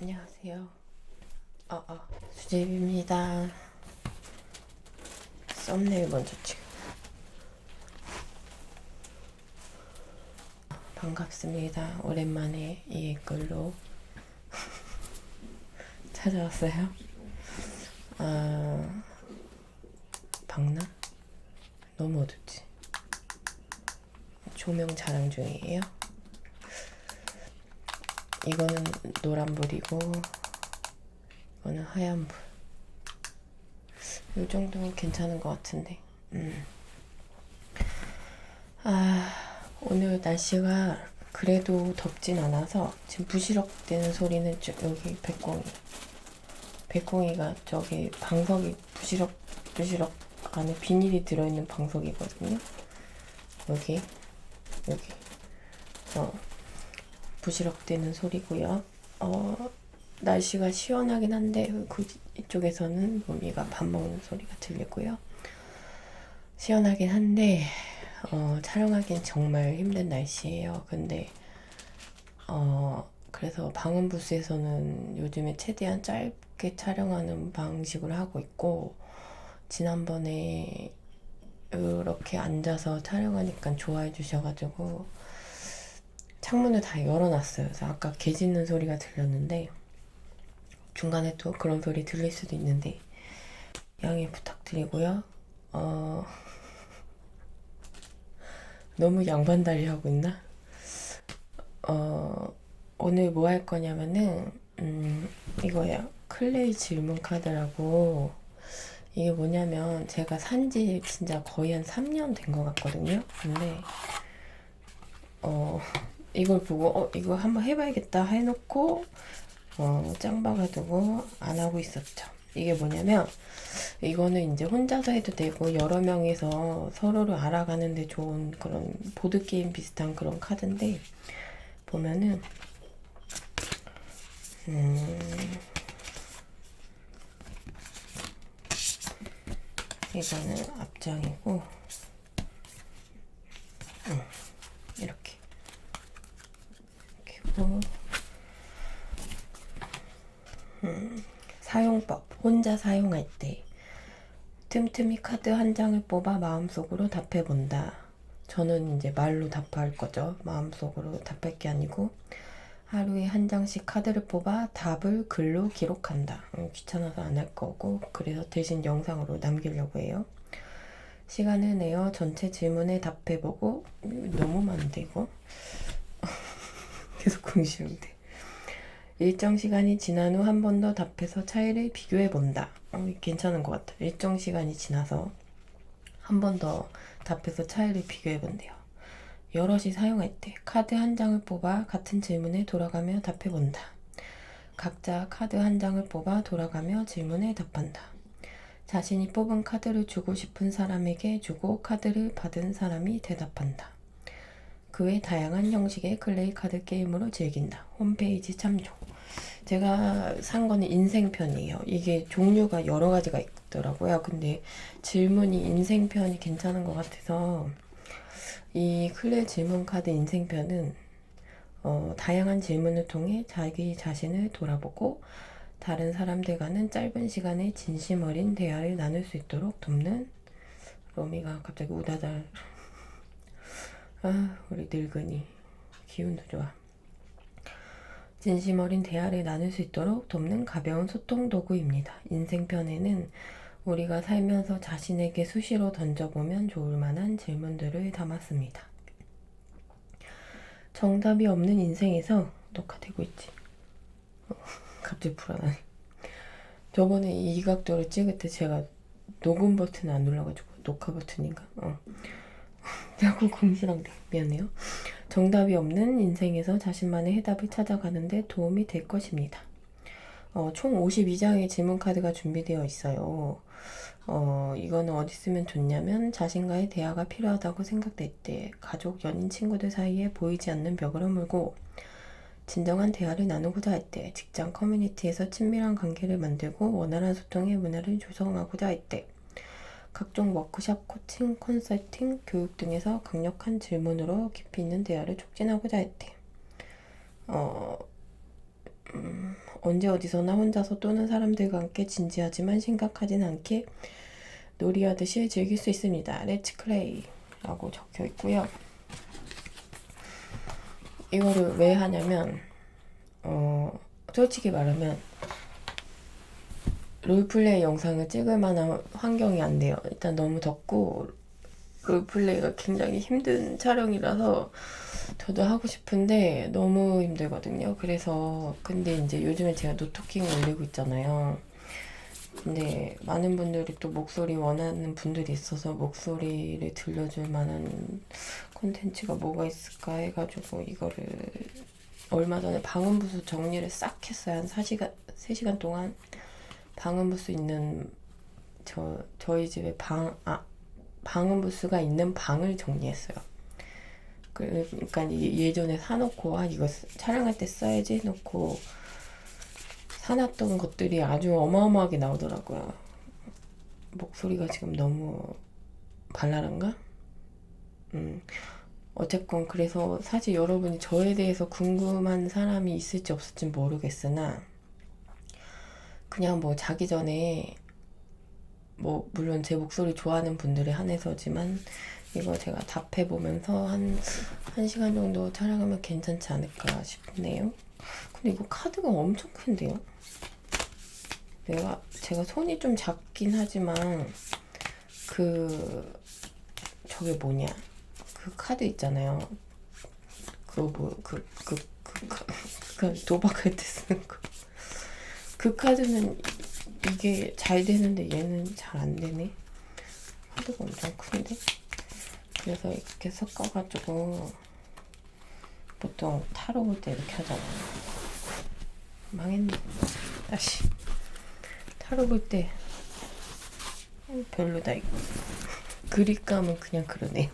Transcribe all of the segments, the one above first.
안녕하세요. 수집입니다. 썸네일 먼저 찍어. 반갑습니다. 오랜만에 이 글로 찾아왔어요. 박나? 너무 어둡지? 조명 자랑 중이에요. 이거는 노란불이고 이거는 하얀불. 이 정도면 괜찮은 것 같은데. 오늘 날씨가 그래도 덥진 않아서 지금 부시럭대는 소리는 여기 백공이가 저기 방석이 부시럭 안에 비닐이 들어있는 방석이거든요. 여기 부시럭대는 소리고요. 날씨가 시원하긴 한데 이쪽에서는 로미가 밥 먹는 소리가 들리고요. 시원하긴 한데 촬영하기엔 정말 힘든 날씨예요. 근데 그래서 방음부스에서는 요즘에 최대한 짧게 촬영하는 방식으로 하고 있고, 지난번에 이렇게 앉아서 촬영하니까 좋아해 주셔가지고 창문을 다 열어놨어요. 그래서 아까 개 짖는 소리가 들렸는데 중간에 또 그런 소리 들릴 수도 있는데 양해 부탁드리고요. 너무 양반다리 하고 있나? 오늘 뭐 할 거냐면은 이거야. 클레이 질문 카드라고. 이게 뭐냐면 제가 산지 진짜 거의 한 3년 된 것 같거든요. 근데 이걸 보고 이거 한번 해봐야겠다 해놓고 짱 박아두고 안 하고 있었죠. 이게 뭐냐면 이거는 이제 혼자서 해도 되고 여러 명이서 서로를 알아가는데 좋은 그런 보드게임 비슷한 그런 카드인데, 보면은 이거는 앞장이고 이렇게 고 사용법. 혼자 사용할 때 틈틈이 카드 한 장을 뽑아 마음속으로 답해본다. 저는 이제 말로 답할 거죠. 마음속으로 답할 게 아니고 하루에 한 장씩 카드를 뽑아 답을 글로 기록한다. 귀찮아서 안 할 거고, 그래서 대신 영상으로 남기려고 해요. 시간을 내어 전체 질문에 답해보고, 너무 많은데 이거? 계속 공시는데. 일정 시간이 지난 후 한 번 더 답해서 차이를 비교해본다. 괜찮은 것 같아요. 일정 시간이 지나서 한 번 더 답해서 차이를 비교해본대요. 여럿이 사용할 때 카드 한 장을 뽑아 같은 질문에 돌아가며 답해본다. 각자 카드 한 장을 뽑아 돌아가며 질문에 답한다. 자신이 뽑은 카드를 주고 싶은 사람에게 주고 카드를 받은 사람이 대답한다. 그 외 다양한 형식의 클레이 카드 게임으로 즐긴다. 홈페이지 참조. 제가 산 거는 인생편이에요. 이게 종류가 여러 가지가 있더라고요. 근데 질문이 인생편이 괜찮은 것 같아서 이 클레이 질문 카드 인생편은 다양한 질문을 통해 자기 자신을 돌아보고 다른 사람들과는 짧은 시간에 진심 어린 대화를 나눌 수 있도록 돕는. 로미가 갑자기 우다달. 우리 늙은이 기운도 좋아. 진심 어린 대화를 나눌 수 있도록 돕는 가벼운 소통 도구입니다. 인생편에는 우리가 살면서 자신에게 수시로 던져보면 좋을 만한 질문들을 담았습니다. 정답이 없는 인생에서 녹화되고 있지. 갑자기 불안하네. 저번에 이 각도로 찍을 때 제가 녹음 버튼 안 눌러가지고 녹화 버튼인가? 자꾸 공시랑 미안해요. 정답이 없는 인생에서 자신만의 해답을 찾아가는데 도움이 될 것입니다. 총 52장의 질문 카드가 준비되어 있어요. 이거는 어디 쓰면 좋냐면 자신과의 대화가 필요하다고 생각될 때, 가족, 연인, 친구들 사이에 보이지 않는 벽을 허물고 진정한 대화를 나누고자 할 때, 직장 커뮤니티에서 친밀한 관계를 만들고 원활한 소통의 문화를 조성하고자 할 때, 각종 워크숍, 코칭, 컨설팅, 교육 등에서 강력한 질문으로 깊이 있는 대화를 촉진하고자 할 때, 언제 어디서나 혼자서 또는 사람들과 함께 진지하지만 심각하진 않게 놀이하듯이 즐길 수 있습니다. Let's play 라고 적혀 있고요. 이거를 왜 하냐면 솔직히 말하면 롤플레이 영상을 찍을 만한 환경이 안 돼요. 일단 너무 덥고 롤플레이가 굉장히 힘든 촬영이라서 저도 하고 싶은데 너무 힘들거든요. 그래서 근데 이제 요즘에 제가 노토킹 올리고 있잖아요. 근데 많은 분들이 또 목소리 원하는 분들이 있어서 목소리를 들려줄 만한 콘텐츠가 뭐가 있을까 해가지고 이거를 얼마 전에 방음부스 정리를 싹 했어요. 한 4시간, 3시간 동안 방음부스 있는 저희 집에 방음부스가 있는 방을 정리했어요. 그러니까 예전에 사놓고 이거 촬영할 때 써야지 해놓고 사놨던 것들이 아주 어마어마하게 나오더라고요. 목소리가 지금 너무 발랄한가? 어쨌건 그래서 사실 여러분이 저에 대해서 궁금한 사람이 있을지 없을지 모르겠으나 그냥 뭐 자기 전에 뭐 물론 제 목소리 좋아하는 분들에 한해서지만 이거 제가 답해보면서 한 1시간 정도 촬영하면 괜찮지 않을까 싶네요. 근데 이거 카드가 엄청 큰데요? 제가 손이 좀 작긴 하지만 저게 뭐냐 그 카드 있잖아요. 도박할 때 쓰는 거. 그 카드는 이게 잘 되는데 얘는 잘 안 되네. 카드가 엄청 큰데? 그래서 이렇게 섞어가지고 보통 타로 볼 때 이렇게 하잖아요. 망했네. 다시. 타로 볼 때 별로다 이거. 그립감은 그냥 그러네요.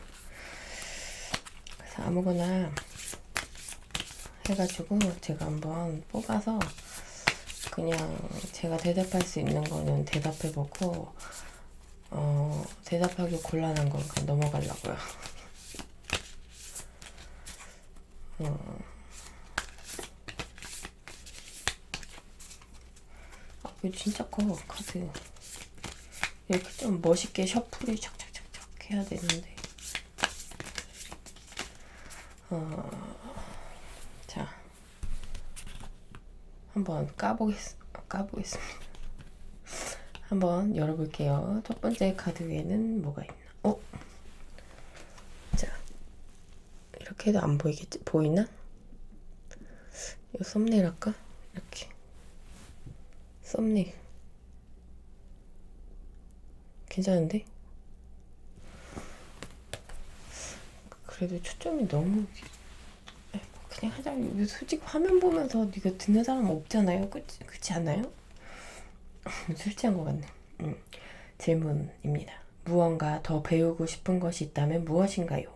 그래서 아무거나 해가지고 제가 한번 뽑아서 그냥 제가 대답할 수 있는 거는 대답해보고 대답하기 곤란한 건 그냥 넘어가려고요. 이거 진짜 커 카드. 이렇게 좀 멋있게 셔플을 착착착착 해야 되는데 자 한번 까보겠습니다. 한번 열어볼게요. 첫 번째 카드에는 뭐가 있나? 자 이렇게 해도 안 보이겠지? 보이나? 이거 썸네일 할까? 이렇게 썸네일 괜찮은데? 그래도 초점이 너무 그냥 하자. 솔직히 화면 보면서 이거 듣는 사람 없잖아요. 그렇지 않아요? 술취한 것 같네. 질문입니다. 무언가 더 배우고 싶은 것이 있다면 무엇인가요?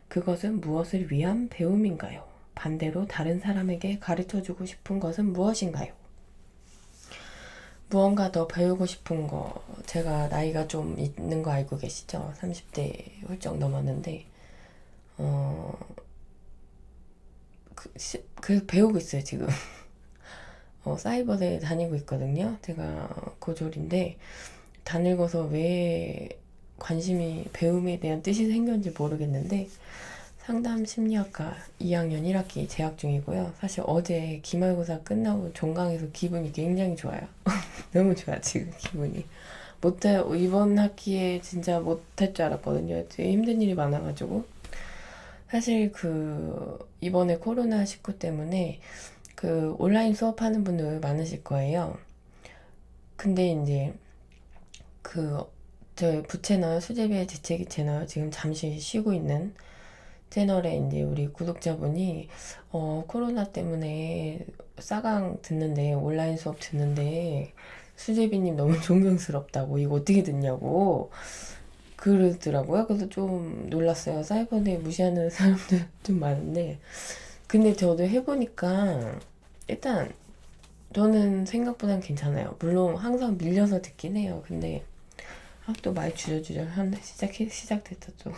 그것은 무엇을 위한 배움인가요? 반대로 다른 사람에게 가르쳐주고 싶은 것은 무엇인가요? 무언가 더 배우고 싶은 거, 제가 나이가 좀 있는 거 알고 계시죠? 30대 훌쩍 넘었는데 배우고 있어요 지금. 사이버대 다니고 있거든요. 제가 고졸인데 다 늙어서 왜 관심이 배움에 대한 뜻이 생겼는지 모르겠는데 상담 심리학과 2학년 1학기 재학 중이고요. 사실 어제 기말고사 끝나고 종강해서 기분이 굉장히 좋아요. 너무 좋아 지금 기분이. 이번 학기에 진짜 못할 줄 알았거든요. 힘든 일이 많아가지고 사실 이번에 코로나19 때문에 온라인 수업하는 분들 많으실 거예요. 근데 이제 저희 부채널 수제비의 재채기 채널 지금 잠시 쉬고 있는 채널에 이제 우리 구독자분이 코로나 때문에 싸강 듣는데 온라인 수업 듣는데 수제비님 너무 존경스럽다고 이거 어떻게 듣냐고 그러더라고요. 그래서 좀 놀랐어요. 사이버대 무시하는 사람들 좀 많은데 근데 저도 해보니까 일단 저는 생각보단 괜찮아요. 물론 항상 밀려서 듣긴 해요. 근데 또 말 주저주저 하는데 시작됐다 또.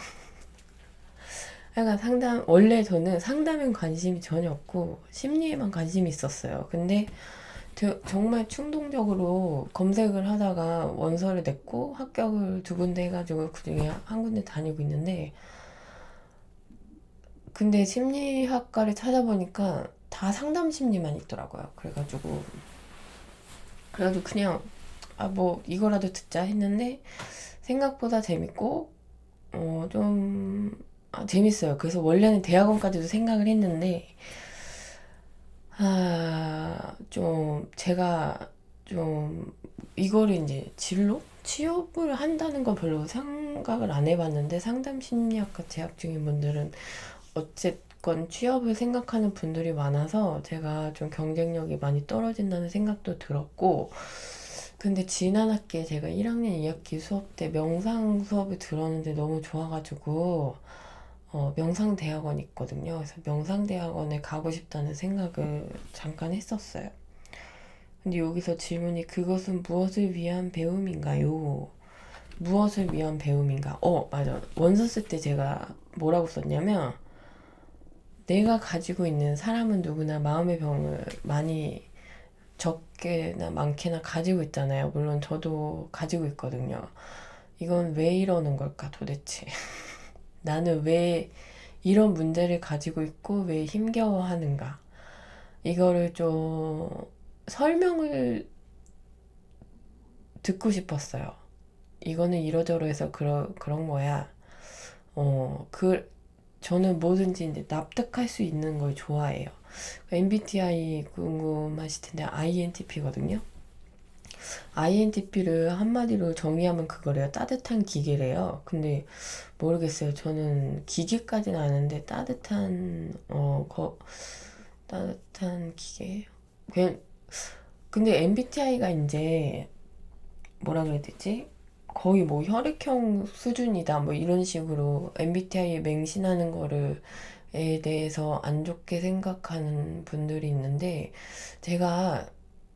약간 원래 저는 상담엔 관심이 전혀 없고 심리에만 관심이 있었어요. 근데 정말 충동적으로 검색을 하다가 원서를 냈고 합격을 2군데 해가지고 그중에 한 군데 다니고 있는데, 근데 심리학과를 찾아보니까 다 상담 심리만 있더라고요. 그래가지고 그냥 아 뭐 이거라도 듣자 했는데 생각보다 재밌고 좀 재밌어요. 그래서 원래는 대학원까지도 생각을 했는데 좀 제가 좀 이거를 이제 진로? 취업을 한다는 거 별로 생각을 안 해봤는데, 상담 심리학과 재학 중인 분들은 어쨌건 취업을 생각하는 분들이 많아서 제가 좀 경쟁력이 많이 떨어진다는 생각도 들었고, 근데 지난 학기에 제가 1학년 2학기 수업 때 명상 수업을 들었는데 너무 좋아가지고 명상대학원이 있거든요. 그래서 명상대학원에 가고 싶다는 생각을 잠깐 했었어요. 근데 여기서 질문이, 그것은 무엇을 위한 배움인가요? 무엇을 위한 배움인가? 맞아. 원서 쓸 때 제가 뭐라고 썼냐면, 내가 가지고 있는, 사람은 누구나 마음의 병을 많이 적게나 많게나 가지고 있잖아요. 물론 저도 가지고 있거든요. 이건 왜 이러는 걸까 도대체? 나는 왜 이런 문제를 가지고 있고 왜 힘겨워하는가? 이거를 좀 설명을 듣고 싶었어요. 이거는 이러저러해서 그런 거야. 저는 뭐든지 이제 납득할 수 있는 걸 좋아해요. MBTI 궁금하실 텐데 INTP거든요. INTP를 한마디로 정의하면 그거래요. 따뜻한 기계래요. 근데 모르겠어요. 저는 기계까지는 아는데 따뜻한 기계? 그냥, 근데 MBTI가 이제 뭐라 그래야 되지? 거의 뭐 혈액형 수준이다 뭐 이런 식으로 MBTI에 맹신하는 거를 에 대해서 안 좋게 생각하는 분들이 있는데, 제가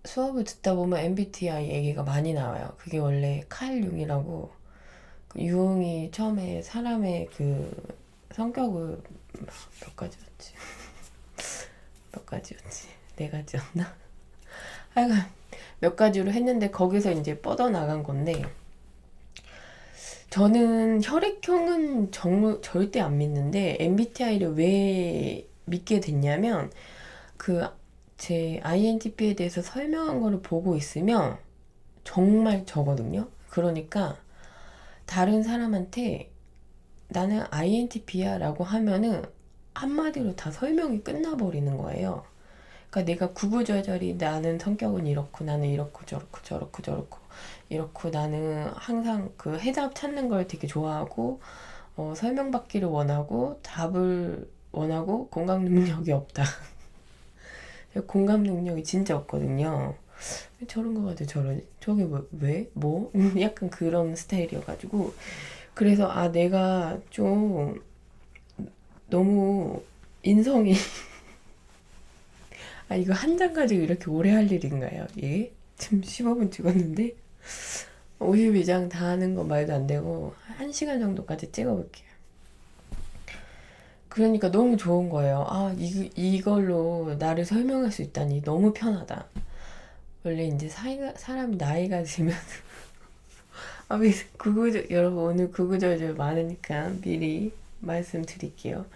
수업을 듣다 보면 MBTI 얘기가 많이 나와요. 그게 원래 칼 융이라고, 그 융이 처음에 사람의 그 성격을 몇 가지였지? 몇 가지였지? 네 가지였나? 하여간 몇 가지로 했는데 거기서 이제 뻗어나간 건데, 저는 혈액형은 절대 안 믿는데 MBTI를 왜 믿게 됐냐면, 그 제 INTP에 대해서 설명한 거를 보고 있으면 정말 저거든요. 그러니까 다른 사람한테 나는 INTP야 라고 하면은 한마디로 다 설명이 끝나버리는 거예요. 그러니까 내가 구구절절히 나는 성격은 이렇고 나는 이렇고 저렇고 저렇고 저렇고 이렇고, 나는 항상 그 해답 찾는 걸 되게 좋아하고 설명받기를 원하고 답을 원하고 공감 능력이 없다. 공감 능력이 진짜 없거든요. 왜 저런 거 가지고 저러지? 저게 왜? 뭐? 약간 그런 스타일이어가지고. 그래서 내가 좀 너무 인성이 이거 한 장 가지고 이렇게 오래 할 일인가요? 예? 지금 15분 찍었는데 52장 다 하는 거 말도 안 되고 1시간 정도까지 찍어볼게요. 그러니까 너무 좋은 거예요. 이걸로 나를 설명할 수 있다니 너무 편하다. 원래 이제 사람이 나이가 들면 여러분 오늘 구구절절 많으니까 미리 말씀드릴게요.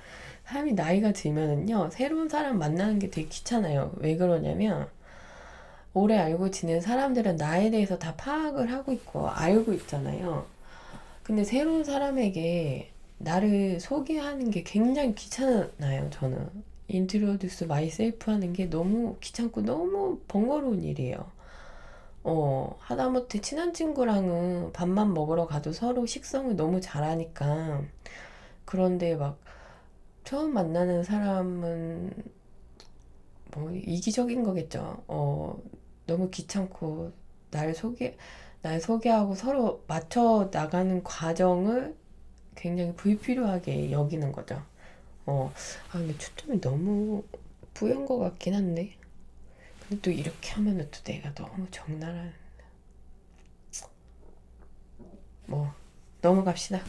사람이 나이가 들면은요, 새로운 사람 만나는 게 되게 귀찮아요. 왜 그러냐면, 오래 알고 지낸 사람들은 나에 대해서 다 파악을 하고 있고, 알고 있잖아요. 근데 새로운 사람에게 나를 소개하는 게 굉장히 귀찮아요, 저는. 인트로듀스 마이셀프 하는 게 너무 귀찮고 너무 번거로운 일이에요. 하다못해 친한 친구랑은 밥만 먹으러 가도 서로 식성을 너무 잘하니까. 그런데 막 처음 만나는 사람은 뭐 이기적인 거겠죠. 너무 귀찮고 날 소개 날 소개하고 서로 맞춰 나가는 과정을 굉장히 불필요하게 여기는 거죠. 근데 초점이 너무 뿌연 것 같긴 한데. 근데 또 이렇게 하면은 또 내가 너무 적나라한. 뭐 넘어갑시다.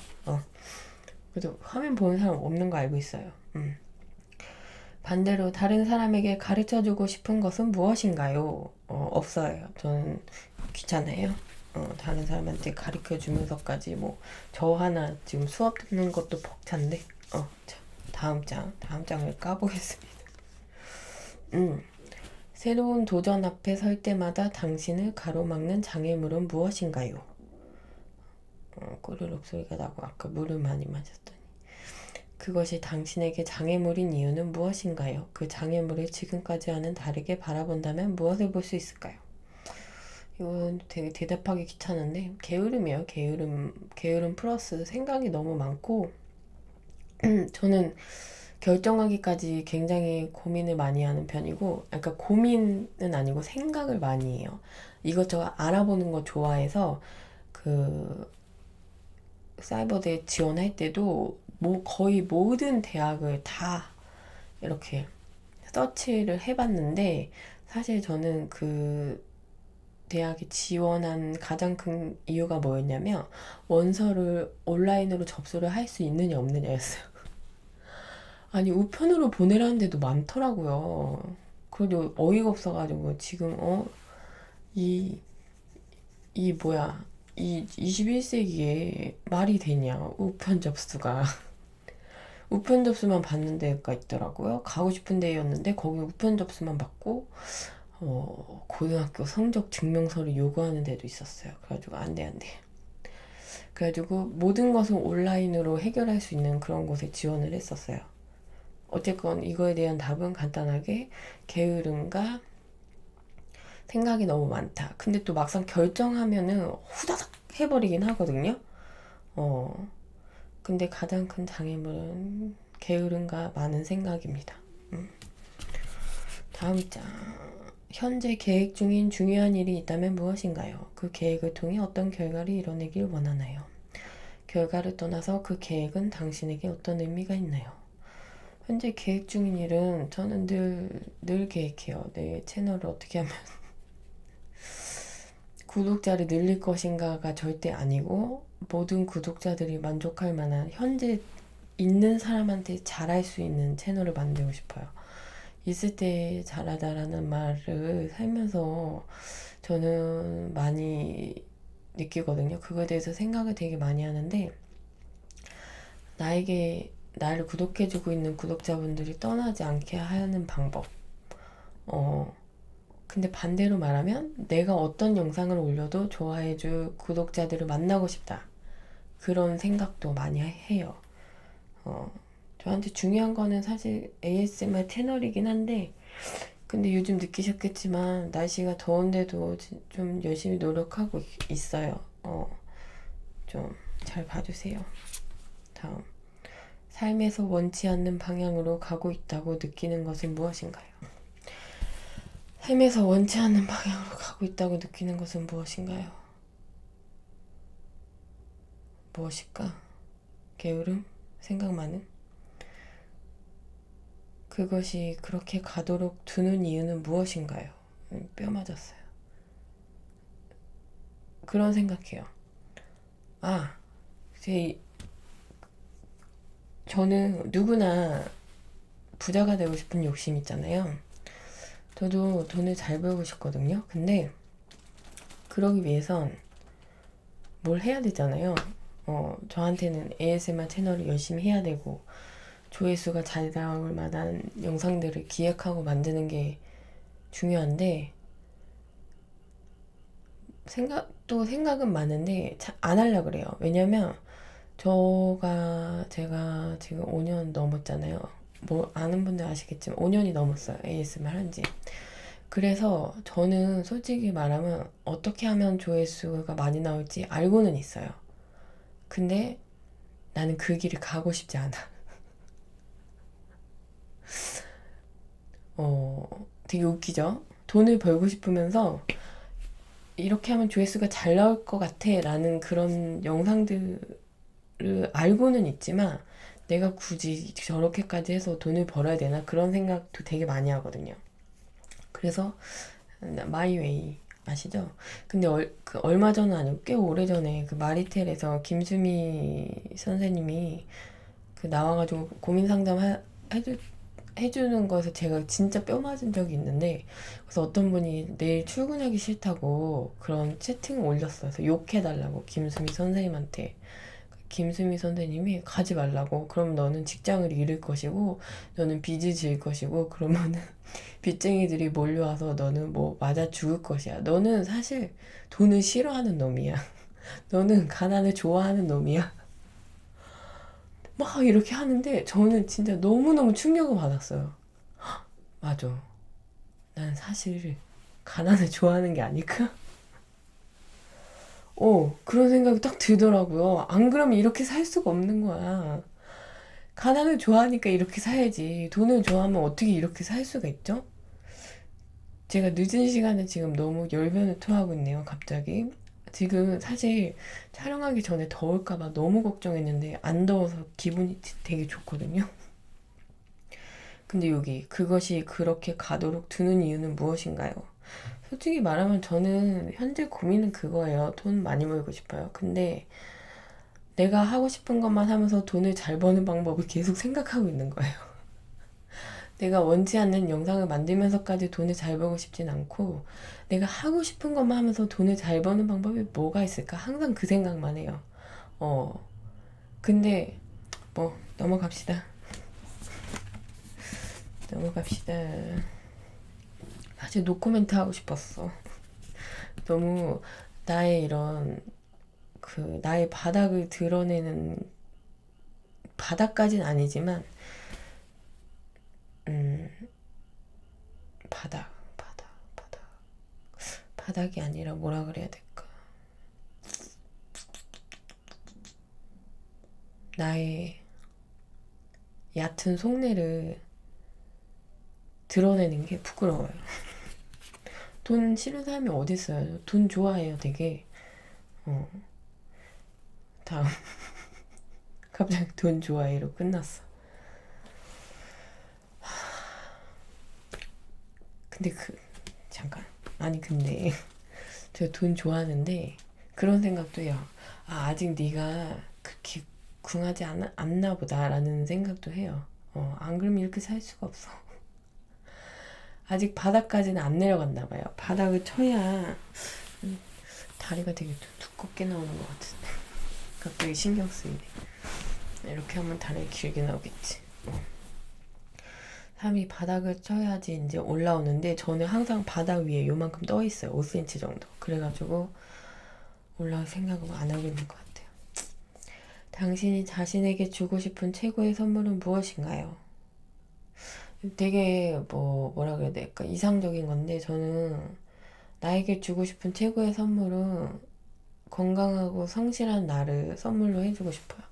그래도 화면 보는 사람 없는 거 알고 있어요. 반대로 다른 사람에게 가르쳐주고 싶은 것은 무엇인가요? 없어요. 저는 귀찮아요. 다른 사람한테 가르쳐주면서까지 뭐 저 하나 지금 수업 듣는 것도 벅찬데. 자, 다음 장을 까보겠습니다. 새로운 도전 앞에 설 때마다 당신을 가로막는 장애물은 무엇인가요? 꼬르륵 소리가 나고 아까 물을 많이 마셨더니. 그것이 당신에게 장애물인 이유는 무엇인가요? 그 장애물을 지금까지와는 다르게 바라본다면 무엇을 볼 수 있을까요? 이건 되게 대답하기 귀찮은데 게으름이에요. 게으름 플러스 생각이 너무 많고 저는 결정하기까지 굉장히 고민을 많이 하는 편이고, 그러니까 고민은 아니고 생각을 많이 해요. 이것저것 알아보는 거 좋아해서 그 사이버대 지원할 때도 뭐 거의 모든 대학을 다 이렇게 서치를 해봤는데, 사실 저는 그 대학에 지원한 가장 큰 이유가 뭐였냐면 원서를 온라인으로 접수를 할 수 있느냐 없느냐였어요. 아니 우편으로 보내라는 데도 많더라고요. 그래도 어이가 없어가지고 지금 이, 이 뭐야 이 21세기에 말이 되냐 우편 접수가. 우편 접수만 받는 데가 있더라고요. 가고 싶은 데였는데 거기 우편 접수만 받고 고등학교 성적 증명서를 요구하는 데도 있었어요. 그래가지고 안 돼. 그래가지고 모든 것을 온라인으로 해결할 수 있는 그런 곳에 지원을 했었어요. 어쨌건 이거에 대한 답은 간단하게 게으름과 생각이 너무 많다. 근데 또 막상 결정하면은 후다닥 해버리긴 하거든요. 근데 가장 큰 장애물은 게으름과 많은 생각입니다. 다음 장. 현재 계획 중인 중요한 일이 있다면 무엇인가요? 그 계획을 통해 어떤 결과를 이뤄내길 원하나요? 결과를 떠나서 그 계획은 당신에게 어떤 의미가 있나요? 현재 계획 중인 일은 저는 늘 계획해요. 내 채널을 어떻게 하면 구독자를 늘릴 것인가가 절대 아니고, 모든 구독자들이 만족할 만한 현재 있는 사람한테 잘할 수 있는 채널을 만들고 싶어요. 있을 때 잘하다라는 말을 살면서 저는 많이 느끼거든요. 그거에 대해서 생각을 되게 많이 하는데, 나를 구독해주고 있는 구독자분들이 떠나지 않게 하는 방법. 근데 반대로 말하면 내가 어떤 영상을 올려도 좋아해줄 구독자들을 만나고 싶다. 그런 생각도 많이 해요. 저한테 중요한 거는 사실 ASMR 채널이긴 한데, 근데 요즘 느끼셨겠지만 날씨가 더운데도 좀 열심히 노력하고 있어요. 좀 잘 봐주세요. 다음. 삶에서 원치 않는 방향으로 가고 있다고 느끼는 것은 무엇인가요? 삶에서 원치 않는 방향으로 가고 있다고 느끼는 것은 무엇인가요? 무엇일까? 게으름? 생각 많음? 그것이 그렇게 가도록 두는 이유는 무엇인가요? 뼈 맞았어요. 그런 생각해요. 저는 누구나 부자가 되고 싶은 욕심 있잖아요. 저도 돈을 잘 벌고 싶거든요. 근데 그러기 위해선 뭘 해야 되잖아요. 저한테는 ASMR 채널을 열심히 해야 되고, 조회수가 잘 나올 만한 영상들을 기획하고 만드는 게 중요한데, 생각은 많은데 안 하려고 그래요. 왜냐면 제가 지금 5년 넘었잖아요. 뭐 아는 분들 아시겠지만 5년이 넘었어요. ASMR 한지. 그래서 저는 솔직히 말하면 어떻게 하면 조회수가 많이 나올지 알고는 있어요. 근데 나는 그 길을 가고 싶지 않아. 되게 웃기죠? 돈을 벌고 싶으면서 이렇게 하면 조회수가 잘 나올 것 같아 라는 그런 영상들을 알고는 있지만, 내가 굳이 저렇게까지 해서 돈을 벌어야 되나 그런 생각도 되게 많이 하거든요. 그래서 마이웨이 아시죠? 근데 얼마 전은 아니고 꽤 오래전에 그 마리텔에서 김수미 선생님이 그 나와가지고 고민 상담 해주는 것에 제가 진짜 뼈 맞은 적이 있는데, 그래서 어떤 분이 내일 출근하기 싫다고 그런 채팅을 올렸어요. 그래서 욕해달라고 김수미 선생님한테. 김수미 선생님이 가지 말라고. 그럼 너는 직장을 잃을 것이고, 너는 빚을 질 것이고, 그러면은 빚쟁이들이 몰려와서 너는 뭐 맞아 죽을 것이야. 너는 사실 돈을 싫어하는 놈이야. 너는 가난을 좋아하는 놈이야. 막 이렇게 하는데 저는 진짜 너무너무 충격을 받았어요. 맞아. 난 사실 가난을 좋아하는 게 아닐까? 그런 생각이 딱 들더라고요. 안 그러면 이렇게 살 수가 없는 거야. 가난을 좋아하니까 이렇게 살지. 돈을 좋아하면 어떻게 이렇게 살 수가 있죠? 제가 늦은 시간에 지금 너무 열변을 토하고 있네요, 갑자기. 지금 사실 촬영하기 전에 더울까봐 너무 걱정했는데 안 더워서 기분이 되게 좋거든요. 근데 여기 그것이 그렇게 가도록 두는 이유는 무엇인가요? 솔직히 말하면 저는 현재 고민은 그거예요. 돈 많이 벌고 싶어요. 근데 내가 하고 싶은 것만 하면서 돈을 잘 버는 방법을 계속 생각하고 있는 거예요. 내가 원치 않는 영상을 만들면서까지 돈을 잘 벌고 싶진 않고, 내가 하고 싶은 것만 하면서 돈을 잘 버는 방법이 뭐가 있을까? 항상 그 생각만 해요. 어, 근데 뭐 넘어갑시다. 넘어갑시다. 사실 노코멘트 하고 싶었어. 너무 나의 이런 나의 바닥을 드러내는, 바닥까진 아니지만 음 바닥 바닥이 아니라 뭐라 그래야 될까? 나의 얕은 속내를 드러내는 게 부끄러워요. 돈 싫은 사람이 어디 있어요? 돈 좋아해요, 되게. 어, 다음. 갑자기 돈 좋아해로 끝났어. 근데 잠깐. 아니, 근데 저 돈 좋아하는데 그런 생각도 해요. 아직 네가 그렇게 궁하지 않나 보다라는 생각도 해요. 안 그러면 이렇게 살 수가 없어. 아직 바닥까지는 안 내려갔나 봐요. 바닥을 쳐야 다리가 되게 두껍게 나오는 것 같은데. 갑자기 신경 쓰이네. 이렇게 하면 다리가 길게 나오겠지. 사람이 바닥을 쳐야지 이제 올라오는데 저는 항상 바닥 위에 요만큼 떠 있어요. 5cm 정도. 그래가지고 올라올 생각은 안 하고 있는 것 같아요. 당신이 자신에게 주고 싶은 최고의 선물은 무엇인가요? 되게 뭐라 그래야 될까? 이상적인 건데 저는 나에게 주고 싶은 최고의 선물은 건강하고 성실한 나를 선물로 해주고 싶어요.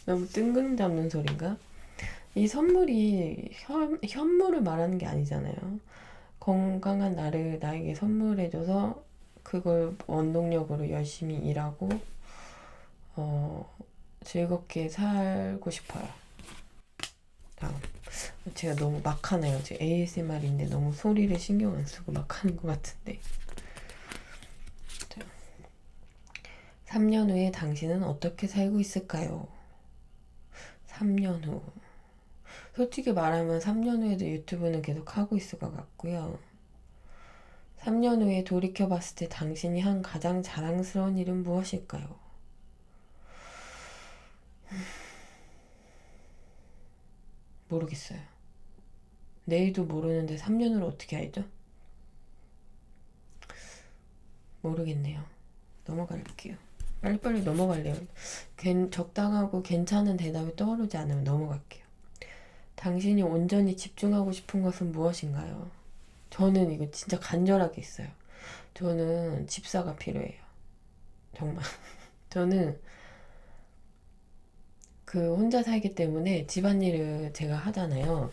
너무 뜬구름 잡는 소린가? 이 선물이 현물을 말하는 게 아니잖아요. 건강한 나를 나에게 선물해줘서 그걸 원동력으로 열심히 일하고 즐겁게 살고 싶어요. 다음. 제가 너무 막 하네요. 제 ASMR인데 너무 소리를 신경 안 쓰고 막 하는 것 같은데. 자, 3년 후에 당신은 어떻게 살고 있을까요? 3년 후. 솔직히 말하면 3년 후에도 유튜브는 계속 하고 있을 것 같고요. 3년 후에 돌이켜봤을 때 당신이 한 가장 자랑스러운 일은 무엇일까요? 모르겠어요. 내일도 모르는데 3년으로 어떻게 알죠? 모르겠네요. 넘어갈게요. 빨리빨리 넘어갈래요. 적당하고 괜찮은 대답이 떠오르지 않으면 넘어갈게요. 당신이 온전히 집중하고 싶은 것은 무엇인가요? 저는 이거 진짜 간절하게 있어요. 저는 집사가 필요해요. 정말. 저는 혼자 살기 때문에 집안일을 제가 하잖아요.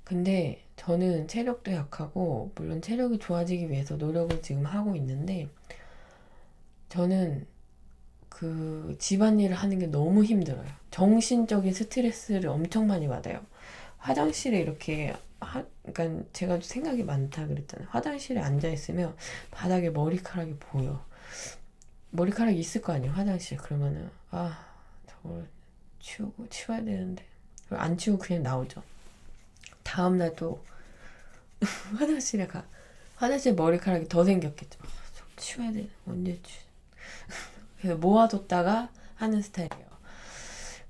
근데 저는 체력도 약하고, 물론 체력이 좋아지기 위해서 노력을 지금 하고 있는데, 저는 집안일을 하는 게 너무 힘들어요. 정신적인 스트레스를 엄청 많이 받아요. 화장실에 이렇게, 그러니까 제가 생각이 많다 그랬잖아요. 화장실에 앉아있으면 바닥에 머리카락이 보여. 머리카락이 있을 거 아니에요, 화장실. 그러면은, 저걸 치워야 되는데. 그리고 안 치우고 그냥 나오죠. 다음날 또 화장실에 가. 화장실 머리카락이 더 생겼겠죠. 좀 치워야 되나? 언제 치워? 그래서 모아뒀다가 하는 스타일이에요.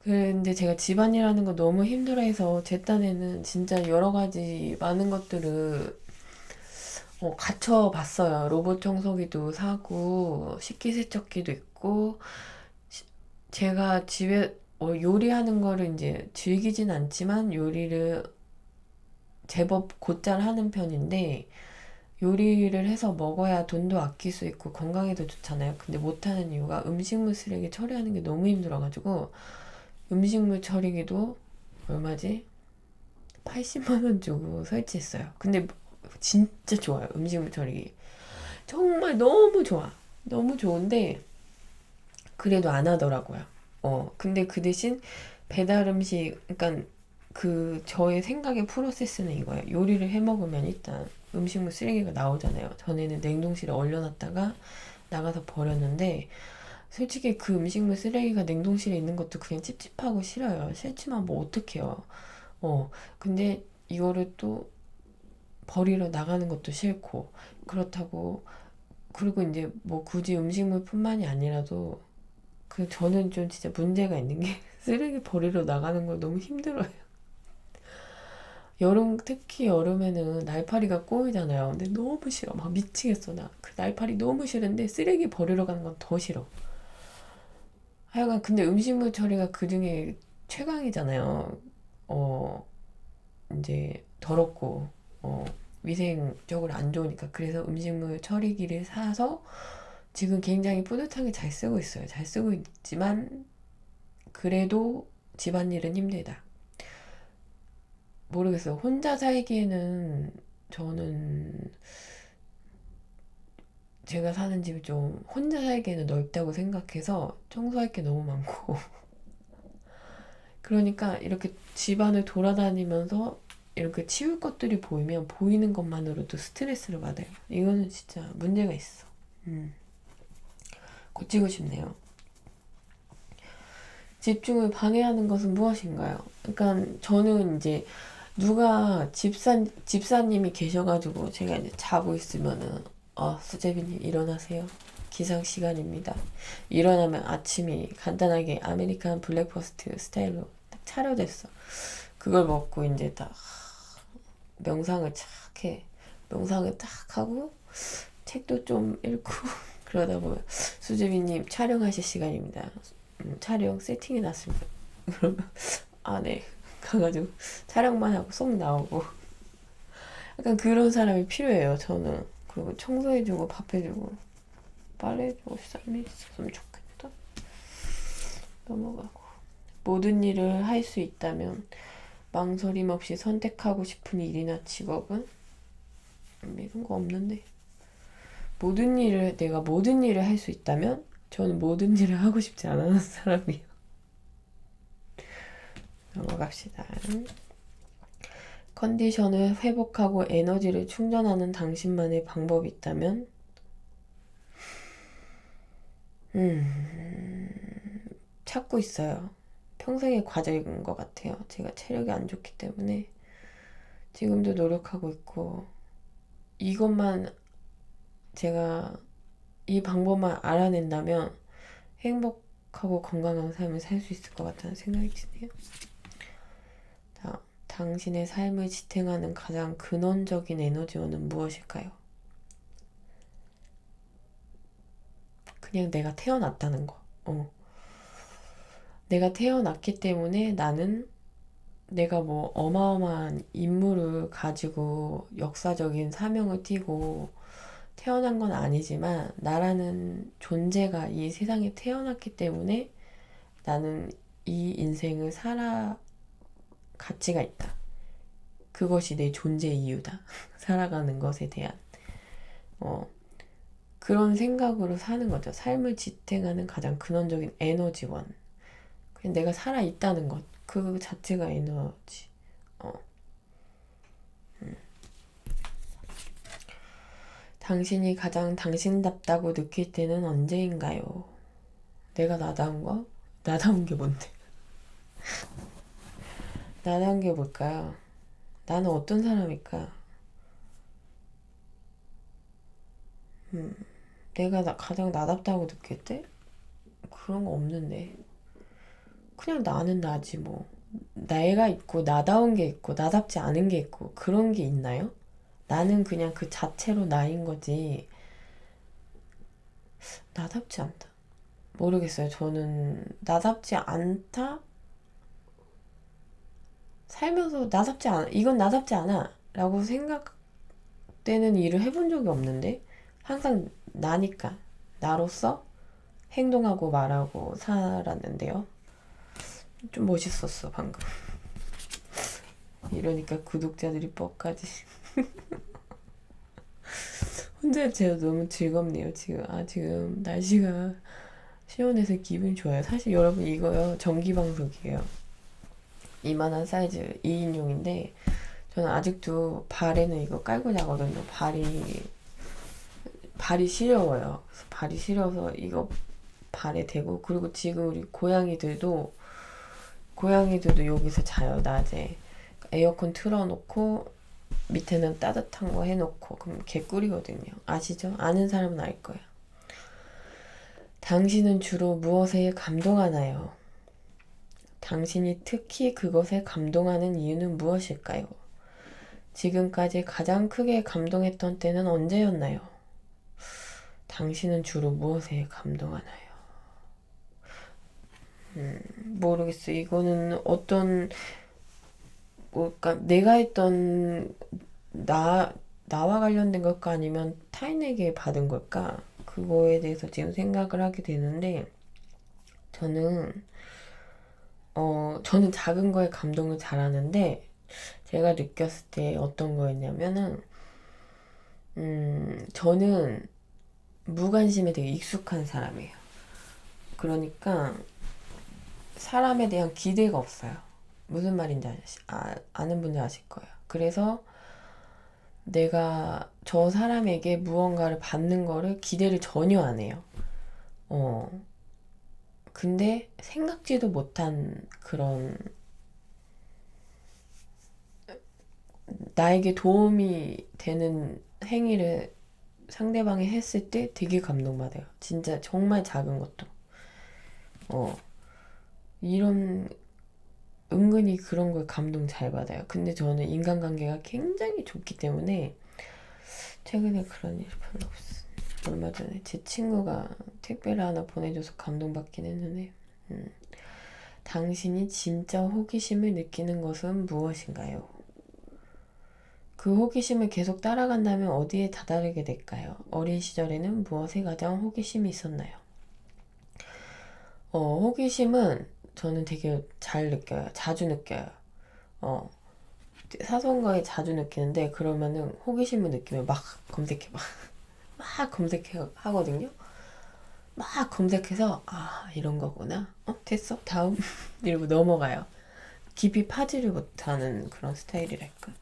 근데 제가 집안일하는 거 너무 힘들어해서 제 딴에는 진짜 여러 가지 많은 것들을 갖춰봤어요. 로봇 청소기도 사고 식기세척기도 있고 제가 집에 요리하는 거를 이제 즐기진 않지만 요리를 제법 곧잘 하는 편인데 요리를 해서 먹어야 돈도 아낄 수 있고 건강에도 좋잖아요. 근데 못하는 이유가 음식물 쓰레기 처리하는 게 너무 힘들어가지고 음식물 처리기도 얼마지? 80만 원 주고 설치했어요. 근데 진짜 좋아요. 음식물 처리기. 정말 너무 좋아. 너무 좋은데 그래도 안 하더라고요. 근데 그 대신 배달 음식, 그러니까 저의 생각의 프로세스는 이거예요. 요리를 해 먹으면 일단 음식물 쓰레기가 나오잖아요. 전에는 냉동실에 얼려놨다가 나가서 버렸는데 솔직히 그 음식물 쓰레기가 냉동실에 있는 것도 그냥 찝찝하고 싫어요. 싫지만 뭐 어떡해요. 근데 이거를 또 버리러 나가는 것도 싫고 그렇다고 그리고 이제 뭐 굳이 음식물뿐만이 아니라도 저는 좀 진짜 문제가 있는 게 쓰레기 버리러 나가는 걸 너무 힘들어요. 특히 여름에는 날파리가 꼬이잖아요. 근데 너무 싫어. 막 미치겠어, 나. 그 날파리 너무 싫은데 쓰레기 버리러 가는 건 더 싫어. 하여간 근데 음식물 처리가 그 중에 최강이잖아요. 어, 이제 더럽고, 위생적으로 안 좋으니까. 그래서 음식물 처리기를 사서 지금 굉장히 뿌듯하게 잘 쓰고 있어요. 잘 쓰고 있지만, 그래도 집안일은 힘들다. 모르겠어요. 혼자 살기에는 저는 제가 사는 집이 좀 혼자 살기에는 넓다고 생각해서 청소할 게 너무 많고 그러니까 이렇게 집안을 돌아다니면서 이렇게 치울 것들이 보이면 보이는 것만으로도 스트레스를 받아요. 이거는 진짜 문제가 있어. 고치고 싶네요. 집중을 방해하는 것은 무엇인가요? 그러니까 저는 이제 누가 집사님이 계셔가지고 제가 이제 자고 있으면은 수제비님 일어나세요. 기상 시간입니다. 일어나면 아침이 간단하게 아메리칸 블랙퍼스트 스타일로 딱 차려졌어. 그걸 먹고 이제 딱 명상을 착 해. 명상을 딱 하고 책도 좀 읽고 그러다 보면 수제비님 촬영하실 시간입니다. 촬영 세팅해 놨습니다. 그러면 네. 가가지고 촬영만 하고 쏙 나오고 약간 그런 사람이 필요해요. 저는. 그리고 청소해주고 밥해주고 빨래해주고 쌀이 있었으면 좋겠다. 넘어가고 모든 일을 할 수 있다면 망설임 없이 선택하고 싶은 일이나 직업은? 이런 거 없는데 내가 모든 일을 할 수 있다면 저는 모든 일을 하고 싶지 않은 사람이에요. 넘어갑시다. 컨디션을 회복하고 에너지를 충전하는 당신만의 방법이 있다면? 찾고 있어요. 평생의 과제인 것 같아요. 제가 체력이 안 좋기 때문에 지금도 노력하고 있고 이것만 제가 이 방법만 알아낸다면 행복하고 건강한 삶을 살 수 있을 것 같다는 생각이 드네요. 당신의 삶을 지탱하는 가장 근원적인 에너지원은 무엇일까요? 그냥 내가 태어났다는 거. 내가 태어났기 때문에 나는 내가 뭐 어마어마한 임무를 가지고 역사적인 사명을 띠고 태어난 건 아니지만 나라는 존재가 이 세상에 태어났기 때문에 나는 이 인생을 가치가 있다. 그것이 내 존재 이유다. 살아가는 것에 대한 그런 생각으로 사는 거죠. 삶을 지탱하는 가장 근원적인 에너지원. 그냥 내가 살아있다는 것. 그 자체가 에너지. 당신이 가장 당신답다고 느낄 때는 언제인가요? 내가 나다운 거? 나다운 게 뭔데? 나다운 게 뭘까요? 나는 어떤 사람일까? 내가 가장 나답다고 느낄 때? 그런 거 없는데. 그냥 나는 나지 뭐. 내가 있고 나다운 게 있고 나답지 않은 게 있고 그런 게 있나요? 나는 그냥 그 자체로 나인 거지. 나답지 않다. 모르겠어요. 저는 나답지 않다? 살면서 나답지 않아. 이건 나답지 않아. 라고 생각되는 일을 해본 적이 없는데 항상 나니까. 나로서 행동하고 말하고 살았는데요. 좀 멋있었어, 방금. 이러니까 구독자들이 뻑까지. 혼자 제가 너무 즐겁네요, 지금. 지금 날씨가 시원해서 기분이 좋아요. 사실 여러분 이거요, 전기방석이에요. 이만한 사이즈 2인용인데, 저는 아직도 발에는 이거 깔고 자거든요. 발이 시려워요. 그래서 발이 시려서 이거 발에 대고, 그리고 지금 우리 고양이들도 여기서 자요, 낮에. 에어컨 틀어놓고 밑에는 따뜻한 거 해놓고 그럼 개꿀이거든요. 아시죠? 아는 사람은 알 거야. 당신은 주로 무엇에 감동하나요? 당신이 특히 그것에 감동하는 이유는 무엇일까요? 지금까지 가장 크게 감동했던 때는 언제였나요? 당신은 주로 무엇에 감동하나요? 모르겠어요. 이거는 어떤 그러니까 내가 했던 나와 관련된 걸까 아니면 타인에게 받은 걸까? 그거에 대해서 지금 생각을 하게 되는데 저는 작은 거에 감동을 잘하는데 제가 느꼈을 때 어떤 거였냐면은 저는 무관심에 되게 익숙한 사람이에요. 그러니까 사람에 대한 기대가 없어요. 무슨 말인지 아는 분들 아실 거예요. 그래서 내가 저 사람에게 무언가를 받는 거를 기대를 전혀 안 해요. 근데 생각지도 못한 그런 나에게 도움이 되는 행위를 상대방이 했을 때 되게 감동받아요. 진짜 정말 작은 것도. 이런 은근히 그런 걸 감동 잘 받아요. 근데 저는 인간관계가 굉장히 좋기 때문에 최근에 그런 일이 별로 없어요. 얼마 전에 제 친구가 택배를 하나 보내줘서 감동받긴 했는데 당신이 진짜 호기심을 느끼는 것은 무엇인가요? 그 호기심을 계속 따라간다면 어디에 다다르게 될까요? 어린 시절에는 무엇에 가장 호기심이 있었나요? 호기심은 저는 되게 잘 느껴요. 자주 느껴요. 사소한 거에 자주 느끼는데 그러면은 호기심을 느끼면 막 검색해 막 검색해 하거든요. 막 검색해서 이런 거구나. 됐어 다음 이러고 넘어가요. 깊이 파지를 못하는 그런 스타일이랄까.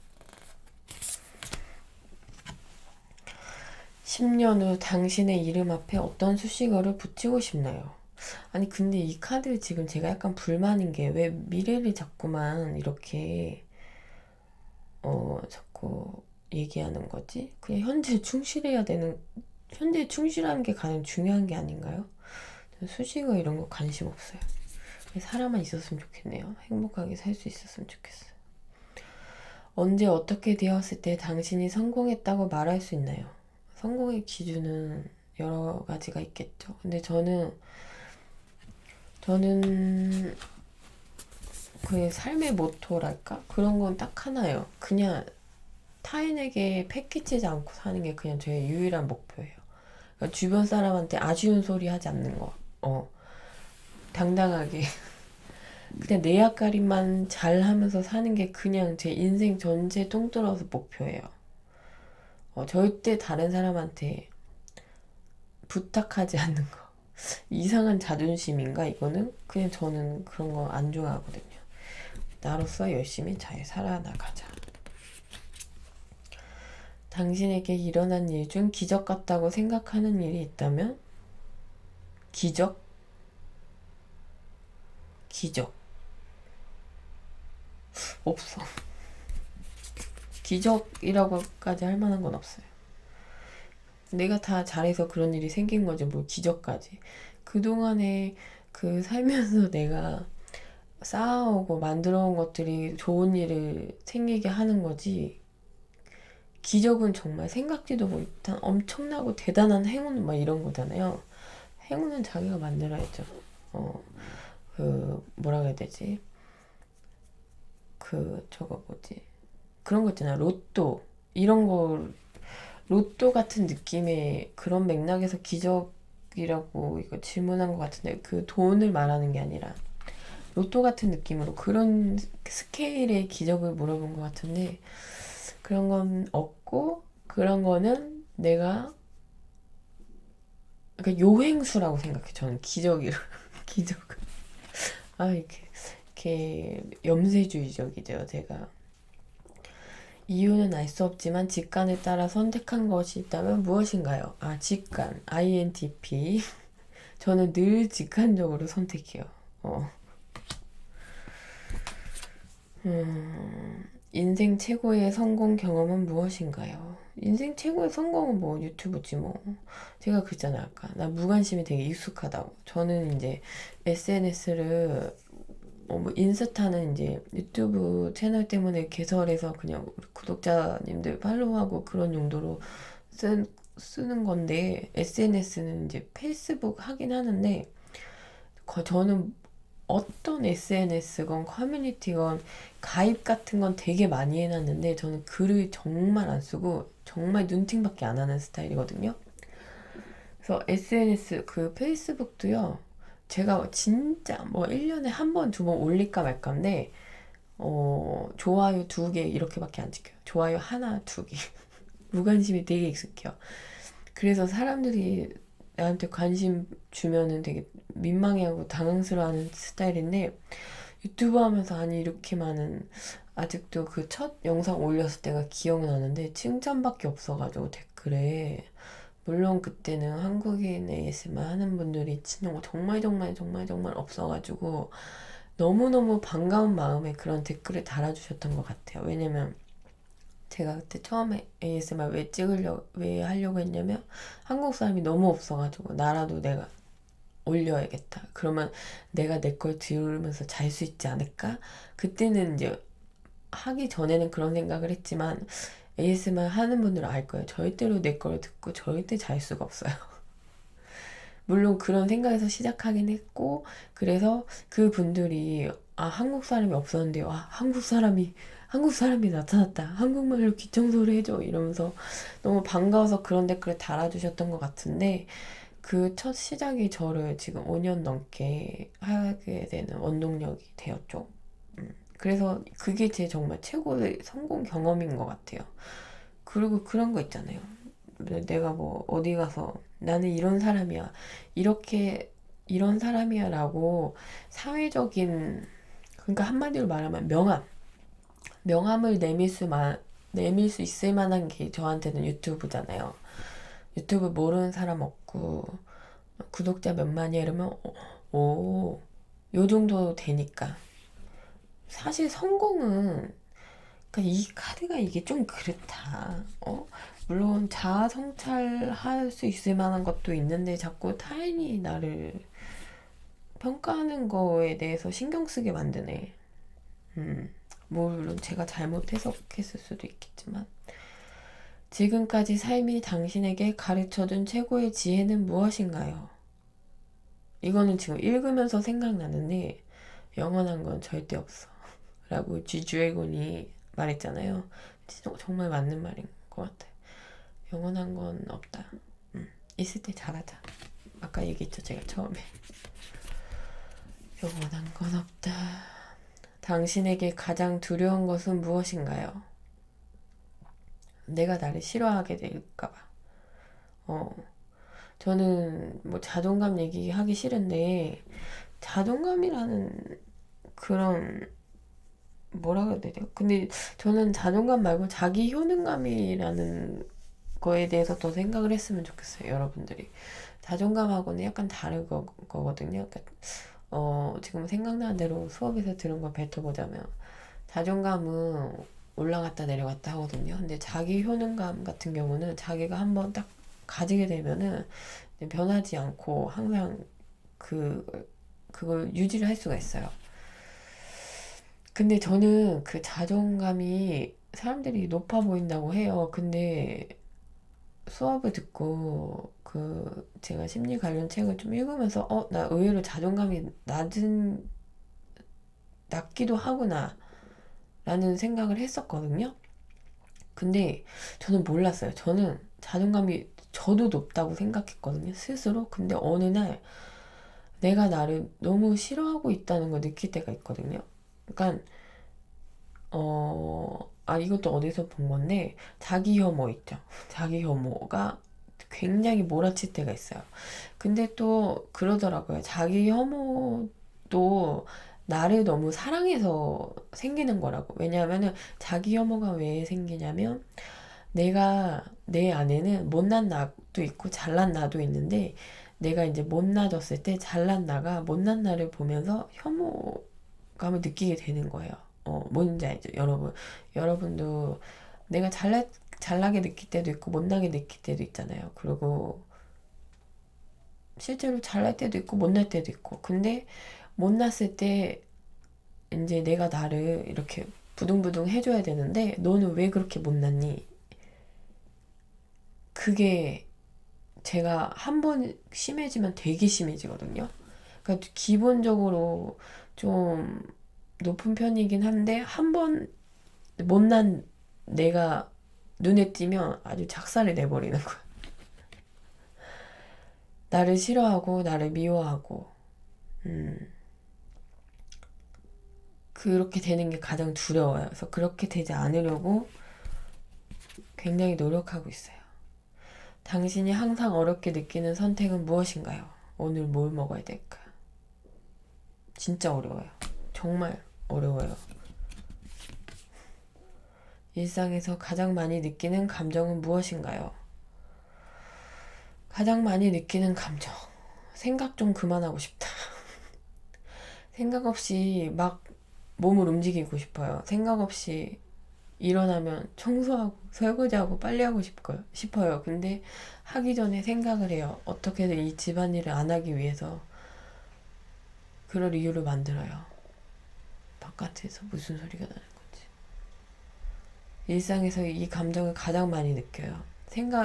10년 후 당신의 이름 앞에 어떤 수식어를 붙이고 싶나요? 아니 근데 이 카드 지금 제가 약간 불만인 게 왜 미래를 자꾸만 이렇게 자꾸 얘기하는 거지? 그냥 현재에 충실하는 게 가장 중요한 게 아닌가요? 수식어 이런 거 관심 없어요. 사람만 있었으면 좋겠네요. 행복하게 살 수 있었으면 좋겠어요. 언제 어떻게 되었을 때 당신이 성공했다고 말할 수 있나요? 성공의 기준은 여러 가지가 있겠죠. 근데 저는 그 삶의 모토랄까? 그런 건 딱 하나예요. 그냥 타인에게 패기치지 않고 사는 게 그냥 제 유일한 목표예요. 그러니까 주변 사람한테 아쉬운 소리 하지 않는 거. 당당하게. 그냥 내 앞가림만 잘 하면서 사는 게 그냥 제 인생 전체 통틀어서 목표예요. 절대 다른 사람한테 부탁하지 않는 거. 이상한 자존심인가, 이거는? 그냥 저는 그런 거 안 좋아하거든요. 나로서 열심히 잘 살아나가자. 당신에게 일어난 일 중 기적 같다고 생각하는 일이 있다면? 기적? 기적. 없어. 기적이라고까지 할 만한 건 없어요. 내가 다 잘해서 그런 일이 생긴 거지 뭐 기적까지. 그동안에 그 살면서 내가 쌓아오고 만들어온 것들이 좋은 일을 생기게 하는 거지. 기적은 정말 생각지도 못한 엄청나고 대단한 행운 막 이런 거잖아요. 행운은 자기가 만들어야죠. 뭐라 그래야 되지? 저거 뭐지? 그런 거 있잖아. 로또. 이런 거, 로또 같은 느낌의 그런 맥락에서 기적이라고 이거 질문한 것 같은데, 그 돈을 말하는 게 아니라, 로또 같은 느낌으로 그런 스케일의 기적을 물어본 것 같은데, 그런 건 없고, 그런 거는 내가, 그러니까 요행수라고 생각해. 저는 기적이라. 기적. 이렇게 염세주의적이죠, 제가. 이유는 알 수 없지만 직관에 따라 선택한 것이 있다면 무엇인가요? 직관. INTP. 저는 늘 직관적으로 선택해요. 인생 최고의 성공 경험은 무엇인가요? 인생 최고의 성공은 뭐 유튜브지 뭐. 제가 그랬잖아요, 아까. 나 무관심이 되게 익숙하다고. 저는 이제 SNS를 뭐 인스타는 이제 유튜브 채널 때문에 개설해서 그냥 우리 구독자님들 팔로우하고 그런 용도로 쓰는 건데, SNS는 이제 페이스북 하긴 하는데, 저는 어떤 SNS건 커뮤니티건 가입 같은 건 되게 많이 해놨는데, 저는 글을 정말 안 쓰고 정말 눈팅밖에 안 하는 스타일이거든요. 그래서 SNS 그 페이스북도요, 제가 진짜 뭐 1년에 한 번, 두 번 올릴까 말까인데, 좋아요 2개 이렇게밖에 안 찍혀요. 좋아요 하나, 2개. 무관심이 되게 익숙해요. 그래서 사람들이 나한테 관심 주면은 되게 민망해하고 당황스러워하는 스타일인데, 유튜브 하면서 아니 이렇게 많은, 아직도 그 첫 영상 올렸을 때가 기억나는데 칭찬밖에 없어가지고 댓글에. 물론 그때는 한국인 ASMR 하는 분들이 정말 정말 정말 정말 없어가지고 너무너무 반가운 마음에 그런 댓글을 달아주셨던 것 같아요. 왜냐면 제가 그때 처음에 ASMR 왜 하려고 했냐면, 한국 사람이 너무 없어가지고 나라도 내가 올려야겠다. 그러면 내가 내 걸 들으면서 잘 수 있지 않을까? 그때는 이제 하기 전에는 그런 생각을 했지만, ASMR 하는 분들은 알 거예요. 절대로 내 걸 듣고 절대 잘 수가 없어요. 물론 그런 생각에서 시작하긴 했고, 그래서 그 분들이 한국 사람이 없었는데요. 한국 사람이 나타났다. 한국말로 귀청소를 해줘. 이러면서 너무 반가워서 그런 댓글을 달아주셨던 것 같은데, 그 첫 시작이 저를 지금 5년 넘게 하게 되는 원동력이 되었죠. 그래서 그게 제 정말 최고의 성공 경험인 것 같아요. 그리고 그런 거 있잖아요. 내가 뭐 어디 가서 나는 이런 사람이야, 이런 사람이야 라고 사회적인, 그러니까 한마디로 말하면 명함을 내밀 수 있을 만한 게 저한테는 유튜브잖아요. 유튜브 모르는 사람 없고 구독자 몇만이야 이러면 요 정도 되니까. 사실 성공은, 그러니까 이 카드가 이게 좀 그렇다. 물론 자아 성찰할 수 있을 만한 것도 있는데 자꾸 타인이 나를 평가하는 거에 대해서 신경 쓰게 만드네. 물론 제가 잘못 해석했을 수도 있겠지만. 지금까지 삶이 당신에게 가르쳐준 최고의 지혜는 무엇인가요? 이거는 지금 읽으면서 생각나는데, 영원한 건 절대 없어 라고 쥐주애곤이 말했잖아요. 정말 맞는 말인 것 같아. 영원한 건 없다. 있을 때 잘하자. 아까 얘기했죠, 제가 처음에. 영원한 건 없다. 당신에게 가장 두려운 것은 무엇인가요? 내가 나를 싫어하게 될까봐. 저는 뭐 자존감 얘기하기 싫은데, 자존감이라는 그런, 뭐라 그래야 되죠? 근데 저는 자존감 말고 자기 효능감이라는 거에 대해서 더 생각을 했으면 좋겠어요, 여러분들이. 자존감하고는 약간 다른 거거든요. 그러니까 지금 생각나는 대로 수업에서 들은 걸 뱉어보자면, 자존감은 올라갔다 내려갔다 하거든요. 근데 자기 효능감 같은 경우는 자기가 한번 딱 가지게 되면은 변하지 않고 항상 그걸 유지를 할 수가 있어요. 근데 저는 그 자존감이 사람들이 높아 보인다고 해요. 근데 수업을 듣고 제가 심리 관련 책을 좀 읽으면서 나 의외로 자존감이 낮기도 하구나 라는 생각을 했었거든요. 근데 저는 몰랐어요. 저는 자존감이 저도 높다고 생각했거든요. 스스로. 근데 어느 날 내가 나를 너무 싫어하고 있다는 걸 느낄 때가 있거든요. 그러니까 이것도 어디서 본 건데 자기 혐오 있죠. 자기 혐오가 굉장히 몰아칠 때가 있어요. 근데 또 그러더라고요. 자기 혐오도 나를 너무 사랑해서 생기는 거라고. 왜냐하면은 자기 혐오가 왜 생기냐면 내가 내 안에는 못난 나도 있고 잘난 나도 있는데 내가 이제 못나졌을 때 잘난 나가 못난 나를 보면서 혐오감을 느끼게 되는 거예요. 뭔지 알죠? 여러분도 내가 잘나게 느낄 때도 있고 못나게 느낄 때도 있잖아요. 그리고 실제로 잘날 때도 있고 못날 때도 있고. 근데 못났을 때 이제 내가 나를 이렇게 부둥부둥 해줘야 되는데 너는 왜 그렇게 못났니? 그게 제가 한 번 심해지면 되게 심해지거든요. 그러니까 기본적으로 좀 높은 편이긴 한데 한 번 못난 내가 눈에 띄면 아주 작살을 내버리는 거야. 나를 싫어하고 나를 미워하고 그렇게 되는 게 가장 두려워요. 그래서 그렇게 되지 않으려고 굉장히 노력하고 있어요. 당신이 항상 어렵게 느끼는 선택은 무엇인가요? 오늘 뭘 먹어야 될까? 진짜 어려워요. 정말 어려워요. 일상에서 가장 많이 느끼는 감정은 무엇인가요? 가장 많이 느끼는 감정. 생각 좀 그만하고 싶다. 생각 없이 막 몸을 움직이고 싶어요. 생각 없이 일어나면 청소하고 설거지하고 빨리 하고 싶어요. 근데 하기 전에 생각을 해요. 어떻게든 이 집안일을 안 하기 위해서 그럴 이유를 만들어요. 바깥에서 무슨 소리가 나는 건지. 일상에서 이 감정을 가장 많이 느껴요.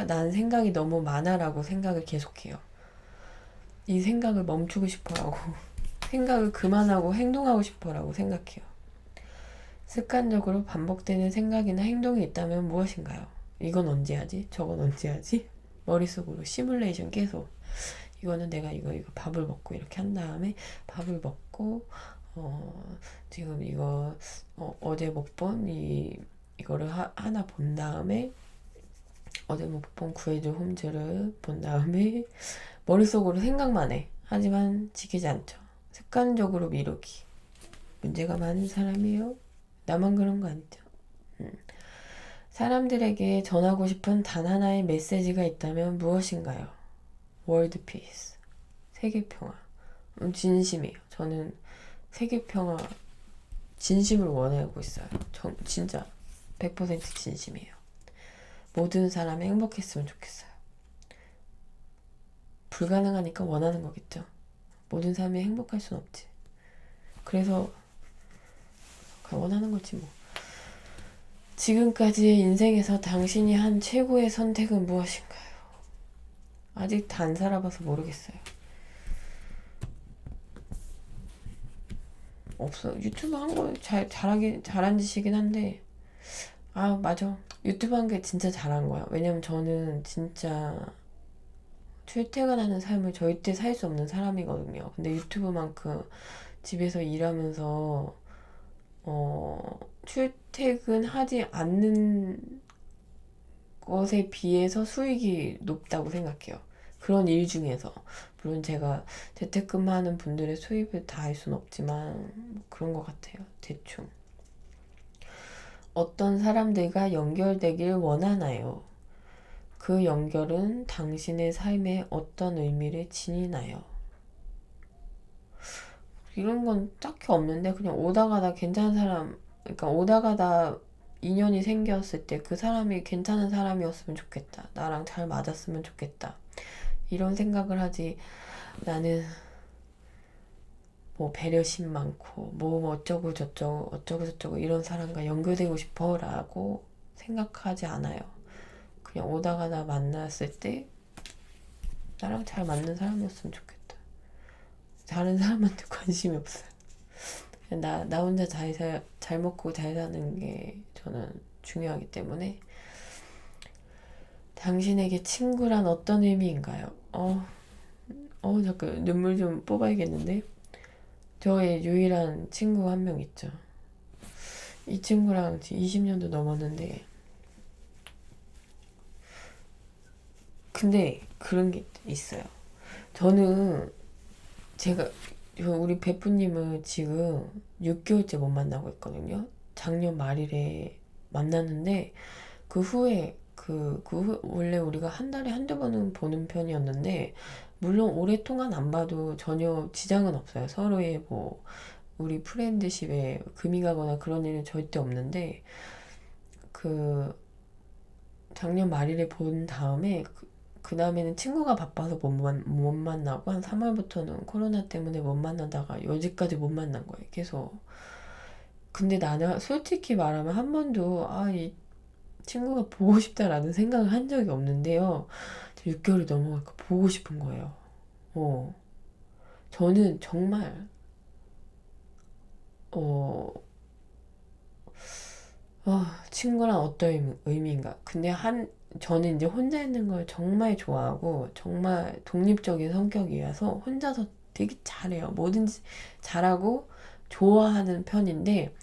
난 생각이 너무 많아라고 생각을 계속해요. 이 생각을 멈추고 싶어라고 생각을 그만하고 행동하고 싶어라고 생각해요. 습관적으로 반복되는 생각이나 행동이 있다면 무엇인가요? 이건 언제 하지? 저건 언제 하지? 머릿속으로 시뮬레이션 계속. 이거는 내가 이거 밥을 먹고 이렇게 한 다음에 밥을 먹고 지금 이거 어제 못 본 이거를 하나 본 다음에 어제 못 본 구해줄 홈즈를 본 다음에 머릿속으로 생각만 해. 하지만 지키지 않죠. 습관적으로 미루기. 문제가 많은 사람이에요. 나만 그런 거 아니죠. 사람들에게 전하고 싶은 단 하나의 메시지가 있다면 무엇인가요? 월드 피스. 세계 평화. 진심이에요. 저는 세계 평화 진심을 원하고 있어요. 진짜 100% 진심이에요. 모든 사람이 행복했으면 좋겠어요. 불가능하니까 원하는 거겠죠. 모든 사람이 행복할 순 없지. 그래서 원하는 거지 뭐. 지금까지의 인생에서 당신이 한 최고의 선택은 무엇인가요? 아직 다 안 살아봐서 모르겠어요. 없어. 유튜브 한 거 잘한 짓이긴 한데, 맞아. 유튜브 한 게 진짜 잘한 거야. 왜냐면 저는 진짜 출퇴근하는 삶을 절대 살 수 없는 사람이거든요. 근데 유튜브만큼 집에서 일하면서 출퇴근하지 않는 것에 비해서 수익이 높다고 생각해요. 그런 일 중에서. 물론 제가 재택근무하는 분들의 수입을 다 알 수는 없지만 그런 것 같아요. 대충. 어떤 사람들과 연결되길 원하나요? 그 연결은 당신의 삶에 어떤 의미를 지니나요? 이런 건 딱히 없는데 그냥 오다 가다 괜찮은 사람 그러니까 오다 가다 인연이 생겼을 때 그 사람이 괜찮은 사람이었으면 좋겠다. 나랑 잘 맞았으면 좋겠다. 이런 생각을 하지. 나는 뭐 배려심 많고 뭐 어쩌고 저쩌고 어쩌고 저쩌고 이런 사람과 연결되고 싶어 라고 생각하지 않아요. 그냥 오다 가다 만났을 때 나랑 잘 맞는 사람이었으면 좋겠다. 다른 사람한테 관심이 없어요. 나 혼자 잘 먹고 잘 사는 게 저는 중요하기 때문에. 당신에게 친구란 어떤 의미인가요? 잠깐 눈물 좀 뽑아야겠는데. 저의 유일한 친구 한 명 있죠. 이 친구랑 20년도 넘었는데, 근데 그런 게 있어요. 저는 우리 베프님은 지금 6개월째 못 만나고 있거든요. 작년 말일에 만났는데 원래 우리가 한 달에 한두 번은 보는 편이었는데, 물론 오랫동안 안 봐도 전혀 지장은 없어요. 서로의 우리 프렌드십에 금이 가거나 그런 일은 절대 없는데, 작년 말일에 본 다음에, 그 다음에는 친구가 바빠서 못 만나고, 한 3월부터는 코로나 때문에 못 만나다가 여지까지 못 만난 거예요. 계속. 근데 나는 솔직히 말하면 한 번도, 이 친구가 보고 싶다라는 생각을 한 적이 없는데요. 6개월이 넘어가니까 보고 싶은 거예요. 저는 정말, 어, 친구란 어떤 의미인가. 근데 저는 이제 혼자 있는 걸 정말 좋아하고, 정말 독립적인 성격이라서 혼자서 되게 잘해요. 뭐든지 잘하고, 좋아하는 편인데,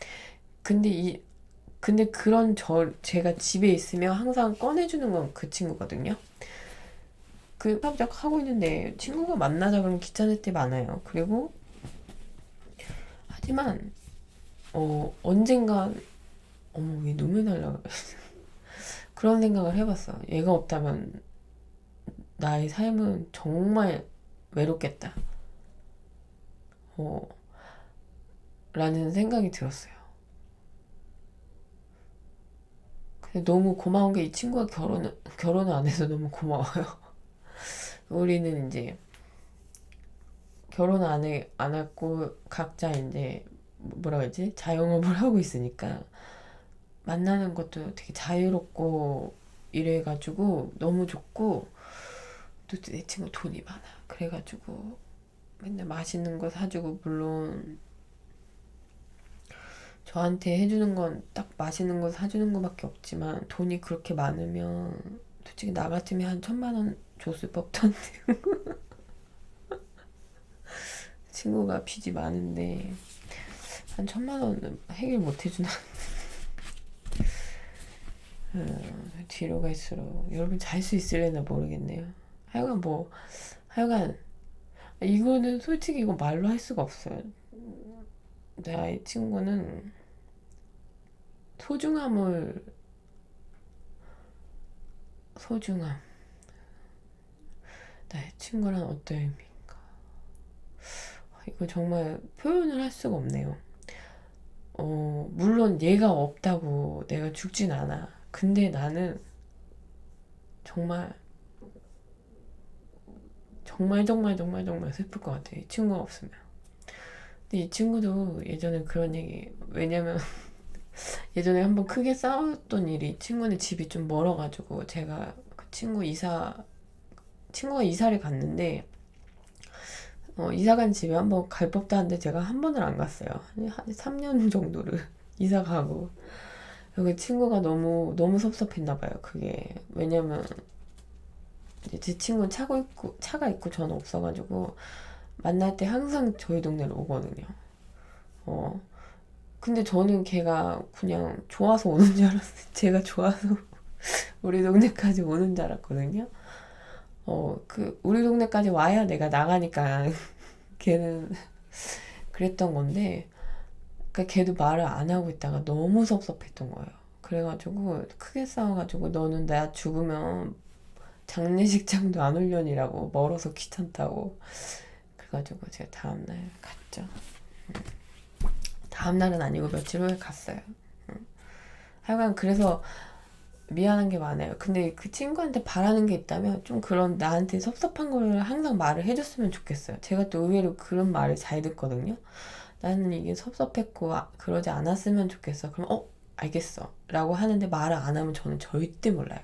근데 제가 집에 있으면 항상 꺼내주는 건 그 친구거든요. 깜짝 하고 있는데 친구가 만나자 그러면 귀찮을 때 많아요. 그리고, 하지만, 언젠간, 어머, 왜 눈물 날라 그래. 그런 생각을 해봤어. 얘가 없다면 나의 삶은 정말 외롭겠다. 어, 라는 생각이 들었어요. 근데 너무 고마운 게 이 친구가 결혼을 안 해서 너무 고마워요. 우리는 이제 안 했고 각자 이제 뭐라 그러지? 자영업을 하고 있으니까 만나는 것도 되게 자유롭고 이래가지고 너무 좋고, 또 내 친구 돈이 많아. 그래가지고 맨날 맛있는 거 사주고, 물론 저한테 해주는 건 딱 맛있는 거 사주는 거밖에 없지만, 돈이 그렇게 많으면 솔직히 나 같으면 한 1,000만 원 줬을 법한데. 친구가 빚이 많은데 한 1,000만 원은 해결 못 해주나. 뒤로 갈수록 여러분 잘 수 있을래나 모르겠네요. 하여간 이거는 솔직히 이거 말로 할 수가 없어요. 나의 친구는 소중함. 나의 친구란 어떤 의미인가. 이거 정말 표현을 할 수가 없네요. 물론 얘가 없다고 내가 죽진 않아. 근데 나는 정말 정말 정말 정말 정말 슬플 것 같아. 이 친구가 없으면. 근데 이 친구도 예전에 그런 얘기, 왜냐면 예전에 한번 크게 싸웠던 일이, 친구네 집이 좀 멀어가지고 제가 친구가 이사를 갔는데, 이사 간 집에 한번 갈 법도 한데 제가 한 번을 안 갔어요. 한 3년 정도를 이사 가고. 여기 친구가 너무 섭섭했나 봐요. 그게 왜냐면 이제 제 친구는 차가 있고 저는 없어가지고 만날 때 항상 저희 동네로 오거든요. 근데 저는 걔가 그냥 좋아서 오는 줄 알았어요. 제가 좋아서 우리 동네까지 오는 줄 알았거든요. 우리 동네까지 와야 내가 나가니까 걔는 그랬던 건데, 그러니까 걔도 말을 안 하고 있다가 너무 섭섭했던 거예요. 그래가지고 크게 싸워가지고, 너는 나 죽으면 장례식장도 안 올려니라고, 멀어서 귀찮다고. 그래가지고 제가 다음날 갔죠. 다음날은 아니고 며칠 후에 갔어요. 하여간 그래서 미안한 게 많아요. 근데 그 친구한테 바라는 게 있다면 좀 그런 나한테 섭섭한 걸 항상 말을 해줬으면 좋겠어요. 제가 또 의외로 그런 말을 잘 듣거든요. 나는 이게 섭섭했고 그러지 않았으면 좋겠어. 그럼 알겠어 라고 하는데 말을 안 하면 저는 절대 몰라요.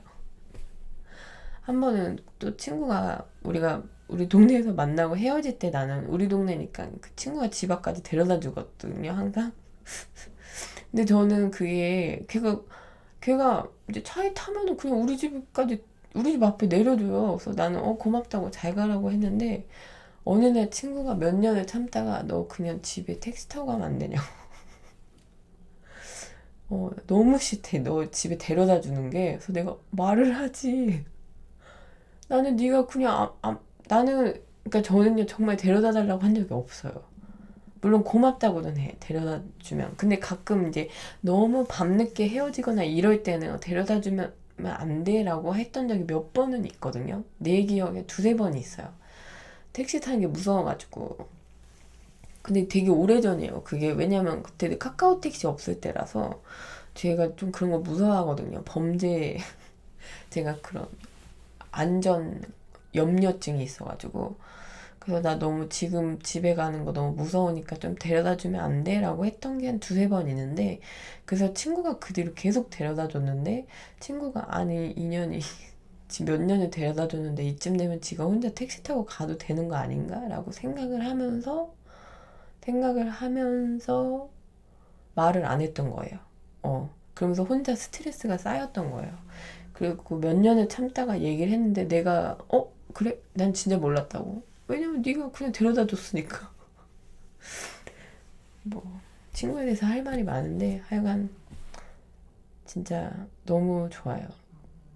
한 번은 또 친구가 우리 동네에서 만나고 헤어질 때 나는 우리 동네니까 그 친구가 집 앞까지 데려다 주거든요, 항상. 근데 저는 그게 걔가 이제 차에 타면은 그냥 우리 집 앞에 내려줘요. 그래서 나는 고맙다고 잘 가라고 했는데 어느 날 친구가 몇 년을 참다가 너 그냥 집에 택시 타고 가면 안 되냐고. 너무 싫대. 너 집에 데려다 주는 게. 그래서 내가 말을 하지. 나는 네가 그냥 나는 그러니까 저는요 정말 데려다 달라고 한 적이 없어요. 물론 고맙다고는 해. 데려다 주면. 근데 가끔 이제 너무 밤늦게 헤어지거나 이럴 때는 데려다 주면 안 돼라고 했던 적이 몇 번은 있거든요. 내 기억에 두세 번 있어요. 택시 타는 게 무서워가지고. 근데 되게 오래전이에요. 그게 왜냐면 그때 카카오 택시 없을 때라서 제가 좀 그런 거 무서워하거든요. 범죄 제가 그런 안전 염려증이 있어가지고 그래서 나 너무 지금 집에 가는 거 너무 무서우니까 좀 데려다 주면 안 돼? 라고 했던 게 한 두세 번 있는데 그래서 친구가 그 뒤로 계속 데려다 줬는데 친구가 아니 인연이 지금 몇 년을 데려다 줬는데 이쯤 되면 지가 혼자 택시 타고 가도 되는 거 아닌가? 라고 생각을 하면서 말을 안 했던 거예요. 그러면서 혼자 스트레스가 쌓였던 거예요. 그리고 몇 년을 참다가 얘기를 했는데 내가 그래? 난 진짜 몰랐다고. 왜냐면 네가 그냥 데려다 줬으니까. 뭐 친구에 대해서 할 말이 많은데 하여간 진짜 너무 좋아요.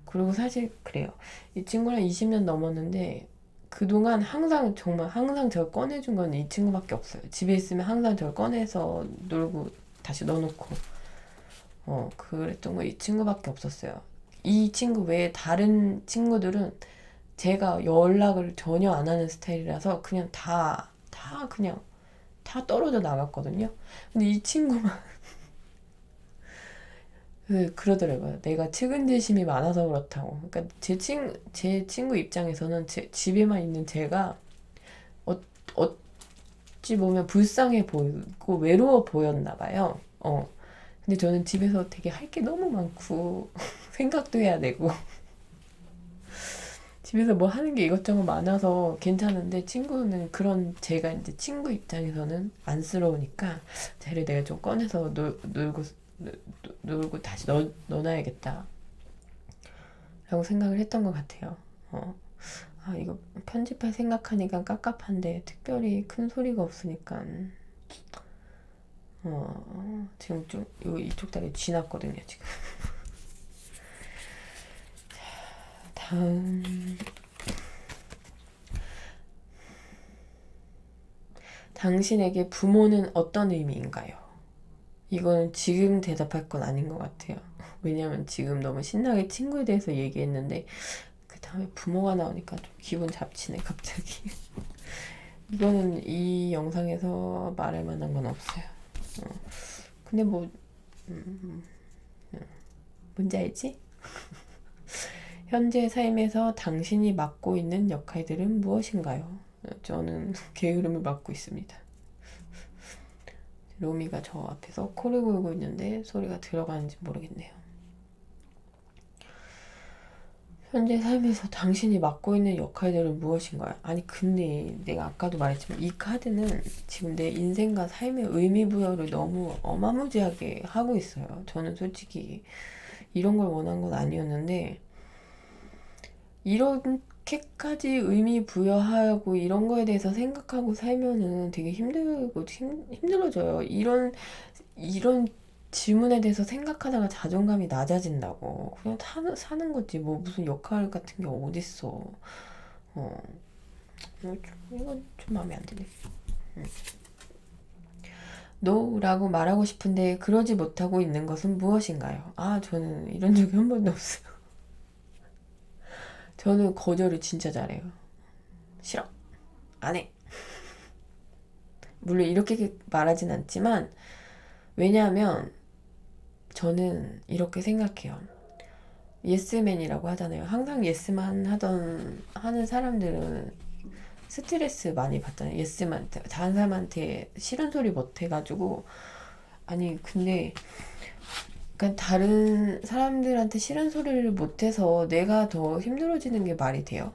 그리고 사실 그래요. 이 친구랑 20년 넘었는데 그동안 항상 정말 항상 저를 꺼내준 건 이 친구밖에 없어요. 집에 있으면 항상 저를 꺼내서 놀고 다시 넣어놓고 그랬던 거 이 친구밖에 없었어요. 이 친구 외에 다른 친구들은 제가 연락을 전혀 안 하는 스타일이라서 그냥 그냥 다 떨어져 나갔거든요. 근데 이 친구만 그러더라고요. 내가 측은지심이 많아서 그렇다고. 그러니까 제 친구 입장에서는 집에만 있는 제가 어, 어찌 보면 불쌍해 보이고 외로워 보였나 봐요. 근데 저는 집에서 되게 할 게 너무 많고 생각도 해야 되고 집에서 뭐 하는 게 이것저것 많아서 괜찮은데 친구는 제가 이제 친구 입장에서는 안쓰러우니까 쟤를 내가 좀 꺼내서 놀고 다시 넣어놔야겠다 라고 생각을 했던 것 같아요. 이거 편집할 생각하니까 깝깝한데 특별히 큰 소리가 없으니까 지금 좀 이쪽 다리 쥐났거든요 지금. 다음 당신에게 부모는 어떤 의미인가요? 이건 지금 대답할 건 아닌 것 같아요. 왜냐면 지금 너무 신나게 친구에 대해서 얘기했는데 그 다음에 부모가 나오니까 좀 기분 잡치네 갑자기. 이거는 이 영상에서 말할 만한 건 없어요. 근데 뭐 뭔지 알지? 현재 삶에서 당신이 맡고 있는 역할들은 무엇인가요? 저는 게으름을 맡고 있습니다. 로미가 저 앞에서 코를 골고 있는데 소리가 들어가는지 모르겠네요. 현재 삶에서 당신이 맡고 있는 역할들은 무엇인가요? 아니 근데 내가 아까도 말했지만 이 카드는 지금 내 인생과 삶의 의미 부여를 너무 어마무지하게 하고 있어요. 저는 솔직히 이런 걸 원한 건 아니었는데 이렇게까지 의미 부여하고 이런 거에 대해서 생각하고 살면은 되게 힘들어져요. 이런 질문에 대해서 생각하다가 자존감이 낮아진다고. 그냥 사는 거지. 뭐 무슨 역할 같은 게 어딨어. 어, 이건 좀 마음에 안 드네. 노라고 말하고 싶은데 그러지 못하고 있는 것은 무엇인가요? 저는 이런 적이 한 번도 없어요. 저는 거절을 진짜 잘해요. 싫어. 안 해. 물론 이렇게 말하진 않지만 왜냐하면 저는 이렇게 생각해요. 예스맨이라고 하잖아요. 항상 예스만 하는 사람들은 스트레스 많이 받잖아요. 예스만, 다른 사람한테 싫은 소리 못 해가지고. 아니, 근데, 그러니까 다른 사람들한테 싫은 소리를 못해서 내가 더 힘들어지는 게 말이 돼요?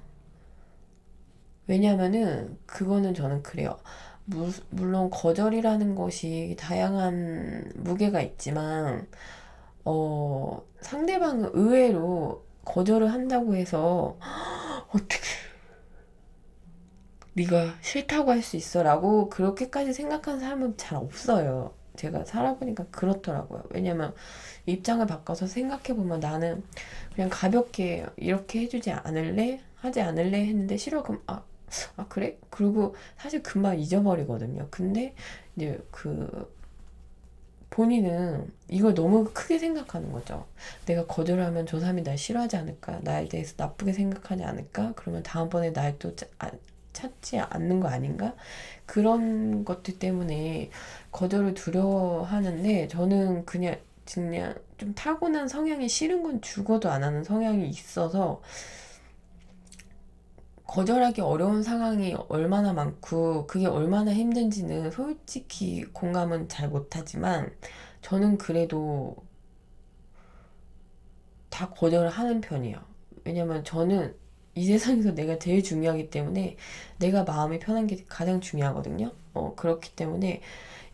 왜냐면은, 그거는 저는 그래요. 물론 거절이라는 것이 다양한 무게가 있지만, 상대방은 의외로 거절을 한다고 해서 어떻게 네가 싫다고 할 수 있어 라고 그렇게까지 생각하는 사람은 잘 없어요. 제가 살아보니까 그렇더라고요. 왜냐면 입장을 바꿔서 생각해보면 나는 그냥 가볍게 이렇게 해주지 않을래? 하지 않을래? 했는데 싫어? 그럼 그래? 그리고 사실 금방 잊어버리거든요. 근데 이제 본인은 이걸 너무 크게 생각하는 거죠. 내가 거절하면 저 사람이 날 싫어하지 않을까? 나에 대해서 나쁘게 생각하지 않을까? 그러면 다음번에 날 또 찾지 않는 거 아닌가? 그런 것들 때문에 거절을 두려워하는데 저는 그냥 좀 타고난 성향이 싫은 건 죽어도 안 하는 성향이 있어서 거절하기 어려운 상황이 얼마나 많고 그게 얼마나 힘든지는 솔직히 공감은 잘 못하지만 저는 그래도 다 거절을 하는 편이에요. 왜냐면 저는 이 세상에서 내가 제일 중요하기 때문에 내가 마음이 편한 게 가장 중요하거든요. 그렇기 때문에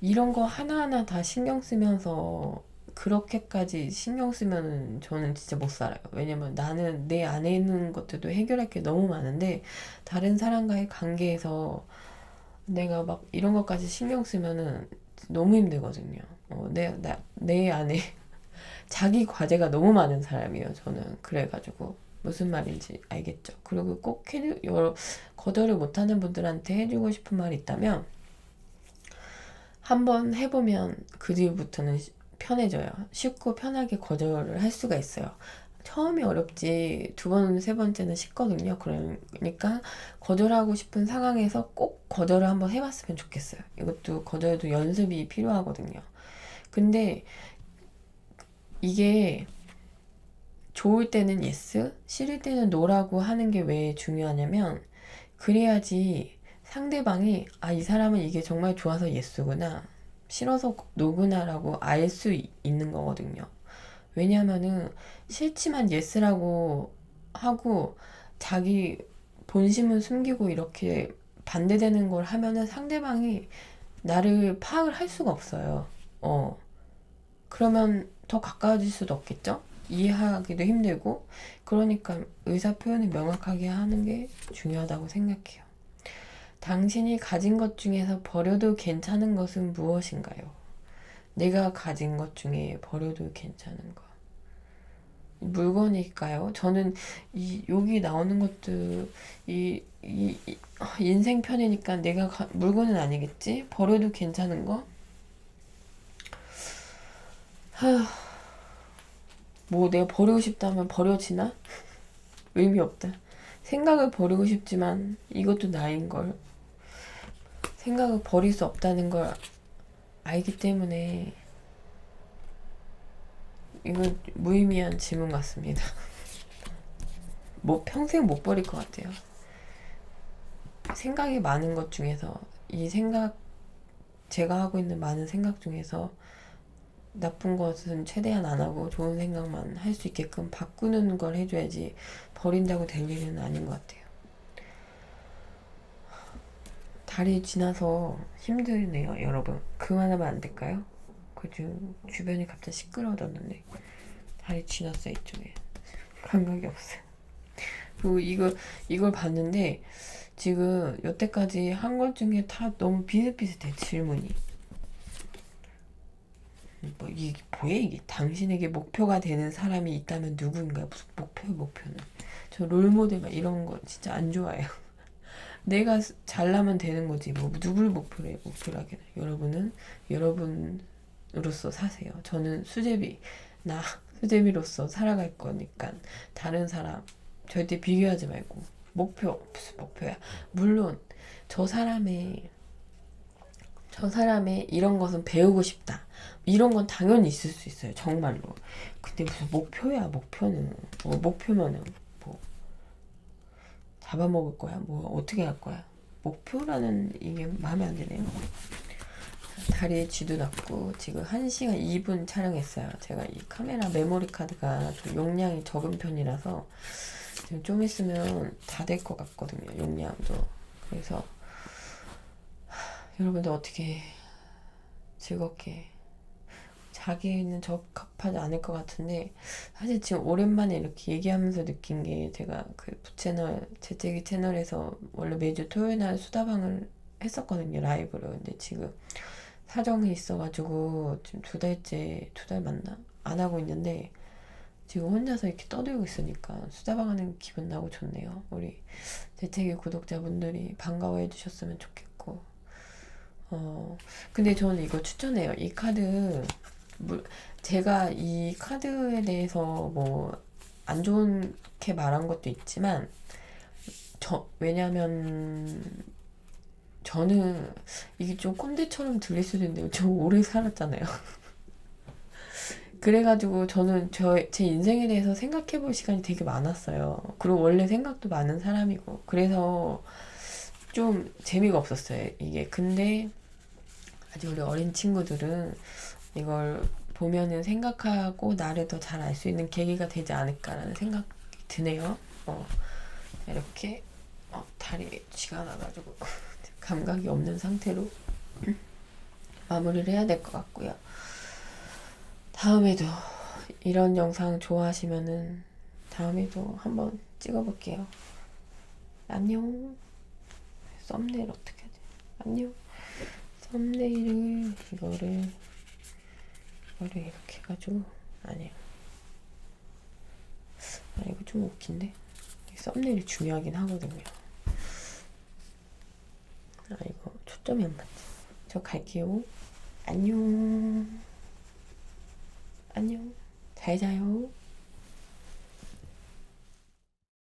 이런 거 하나하나 다 신경 쓰면서 그렇게까지 신경 쓰면 저는 진짜 못 살아요. 왜냐면 나는 내 안에 있는 것들도 해결할 게 너무 많은데 다른 사람과의 관계에서 내가 막 이런 것까지 신경 쓰면은 너무 힘들거든요. 내 안에 자기 과제가 너무 많은 사람이에요, 저는. 그래가지고. 무슨 말인지 알겠죠? 그리고 꼭 거절을 못하는 분들한테 해주고 싶은 말이 있다면, 한번 해보면 그 뒤부터는 편해져요. 쉽고 편하게 거절을 할 수가 있어요. 처음이 어렵지 두 번, 세 번째는 쉽거든요. 그러니까 거절하고 싶은 상황에서 꼭 거절을 한번 해봤으면 좋겠어요. 이것도 거절도 연습이 필요하거든요. 근데 이게 좋을 때는 yes, 싫을 때는 no라고 하는 게 왜 중요하냐면 그래야지 상대방이 이 사람은 이게 정말 좋아서 yes구나, 싫어서 no구나라고 알 수 있는 거거든요. 왜냐면은 싫지만 yes라고 하고 자기 본심은 숨기고 이렇게 반대되는 걸 하면은 상대방이 나를 파악을 할 수가 없어요. 그러면 더 가까워질 수도 없겠죠? 이해하기도 힘들고. 그러니까 의사 표현을 명확하게 하는 게 중요하다고 생각해요. 당신이 가진 것 중에서 버려도 괜찮은 것은 무엇인가요? 내가 가진 것 중에 버려도 괜찮은 거. 물건일까요? 저는 여기 나오는 것도 인생 편이니까 물건은 아니겠지? 버려도 괜찮은 거? 뭐 내가 버리고 싶다면 버려지나? 의미 없다. 생각을 버리고 싶지만 이것도 나인걸. 생각을 버릴 수 없다는 걸 알기 때문에 이건 무의미한 질문 같습니다. 뭐 평생 못 버릴 것 같아요. 생각이 많은 것 중에서 제가 하고 있는 많은 생각 중에서 나쁜 것은 최대한 안 하고 좋은 생각만 할 수 있게끔 바꾸는 걸 해줘야지 버린다고 될 일은 아닌 것 같아요. 달이 지나서 힘드네요, 여러분. 그만하면 안 될까요? 주변이 갑자기 시끄러워졌는데 달이 지났어요, 이쪽에. 감각이 없어요. 그리고 이걸 봤는데 지금 여태까지 한 것 중에 다 너무 비슷비슷해, 질문이. 뭐 이게 뭐야 이게? 당신에게 목표가 되는 사람이 있다면 누구인가요? 무슨 목표는? 저 롤모델 막 이런 거 진짜 안 좋아해요. 내가 잘나면 되는 거지 뭐 누굴 목표라기는. 여러분은 여러분으로서 사세요. 저는 수제비로서 살아갈 거니까 다른 사람 절대 비교하지 말고. 무슨 목표야? 물론 저 사람의 저 사람의 이런 것은 배우고 싶다. 이런 건 당연히 있을 수 있어요. 정말로. 근데 무슨 목표야, 목표는. 목표면은 뭐 잡아먹을 거야? 뭐 어떻게 할 거야? 목표라는 이게 마음에 안 드네요. 다리에 쥐도 났고 지금 1시간 2분 촬영했어요. 제가 이 카메라 메모리 카드가 좀 용량이 적은 편이라서 지금 좀 있으면 다 될 것 같거든요. 용량도. 그래서 여러분들 어떻게 즐겁게 자기는 적합하지 않을 것 같은데 사실 지금 오랜만에 이렇게 얘기하면서 느낀 게 제가 그 부채널 재채기 채널에서 원래 매주 토요일 날 수다방을 했었거든요. 라이브로. 근데 지금 사정이 있어가지고 지금 2달째 2달 맞나? 안 하고 있는데 지금 혼자서 이렇게 떠들고 있으니까 수다방 하는 기분 나고 좋네요. 우리 재채기 구독자분들이 반가워해 주셨으면 좋겠고 근데 저는 이거 추천해요. 이 카드 제가 이 카드에 대해서 뭐 안 좋게 말한 것도 있지만 왜냐면 저는 이게 좀 꼰대처럼 들릴 수도 있는데 저 오래 살았잖아요. 그래가지고 저는 제 인생에 대해서 생각해 볼 시간이 되게 많았어요. 그리고 원래 생각도 많은 사람이고 그래서 좀 재미가 없었어요. 이게 근데 아직 우리 어린 친구들은 이걸 보면은 생각하고 나를 더 잘 알 수 있는 계기가 되지 않을까라는 생각이 드네요. 이렇게 다리에 쥐가 나가지고 감각이 없는 상태로 마무리를 해야 될 것 같고요. 다음에도 이런 영상 좋아하시면은 다음에도 한번 찍어볼게요. 안녕. 썸네일 어떻게 하지? 안녕. 썸네일을 이거를 이렇게 해가지고 아니야. 이거 좀 웃긴데? 썸네일이 중요하긴 하거든요. 이거 초점이 안 맞지. 저 갈게요. 안녕. 안녕. 잘 자요.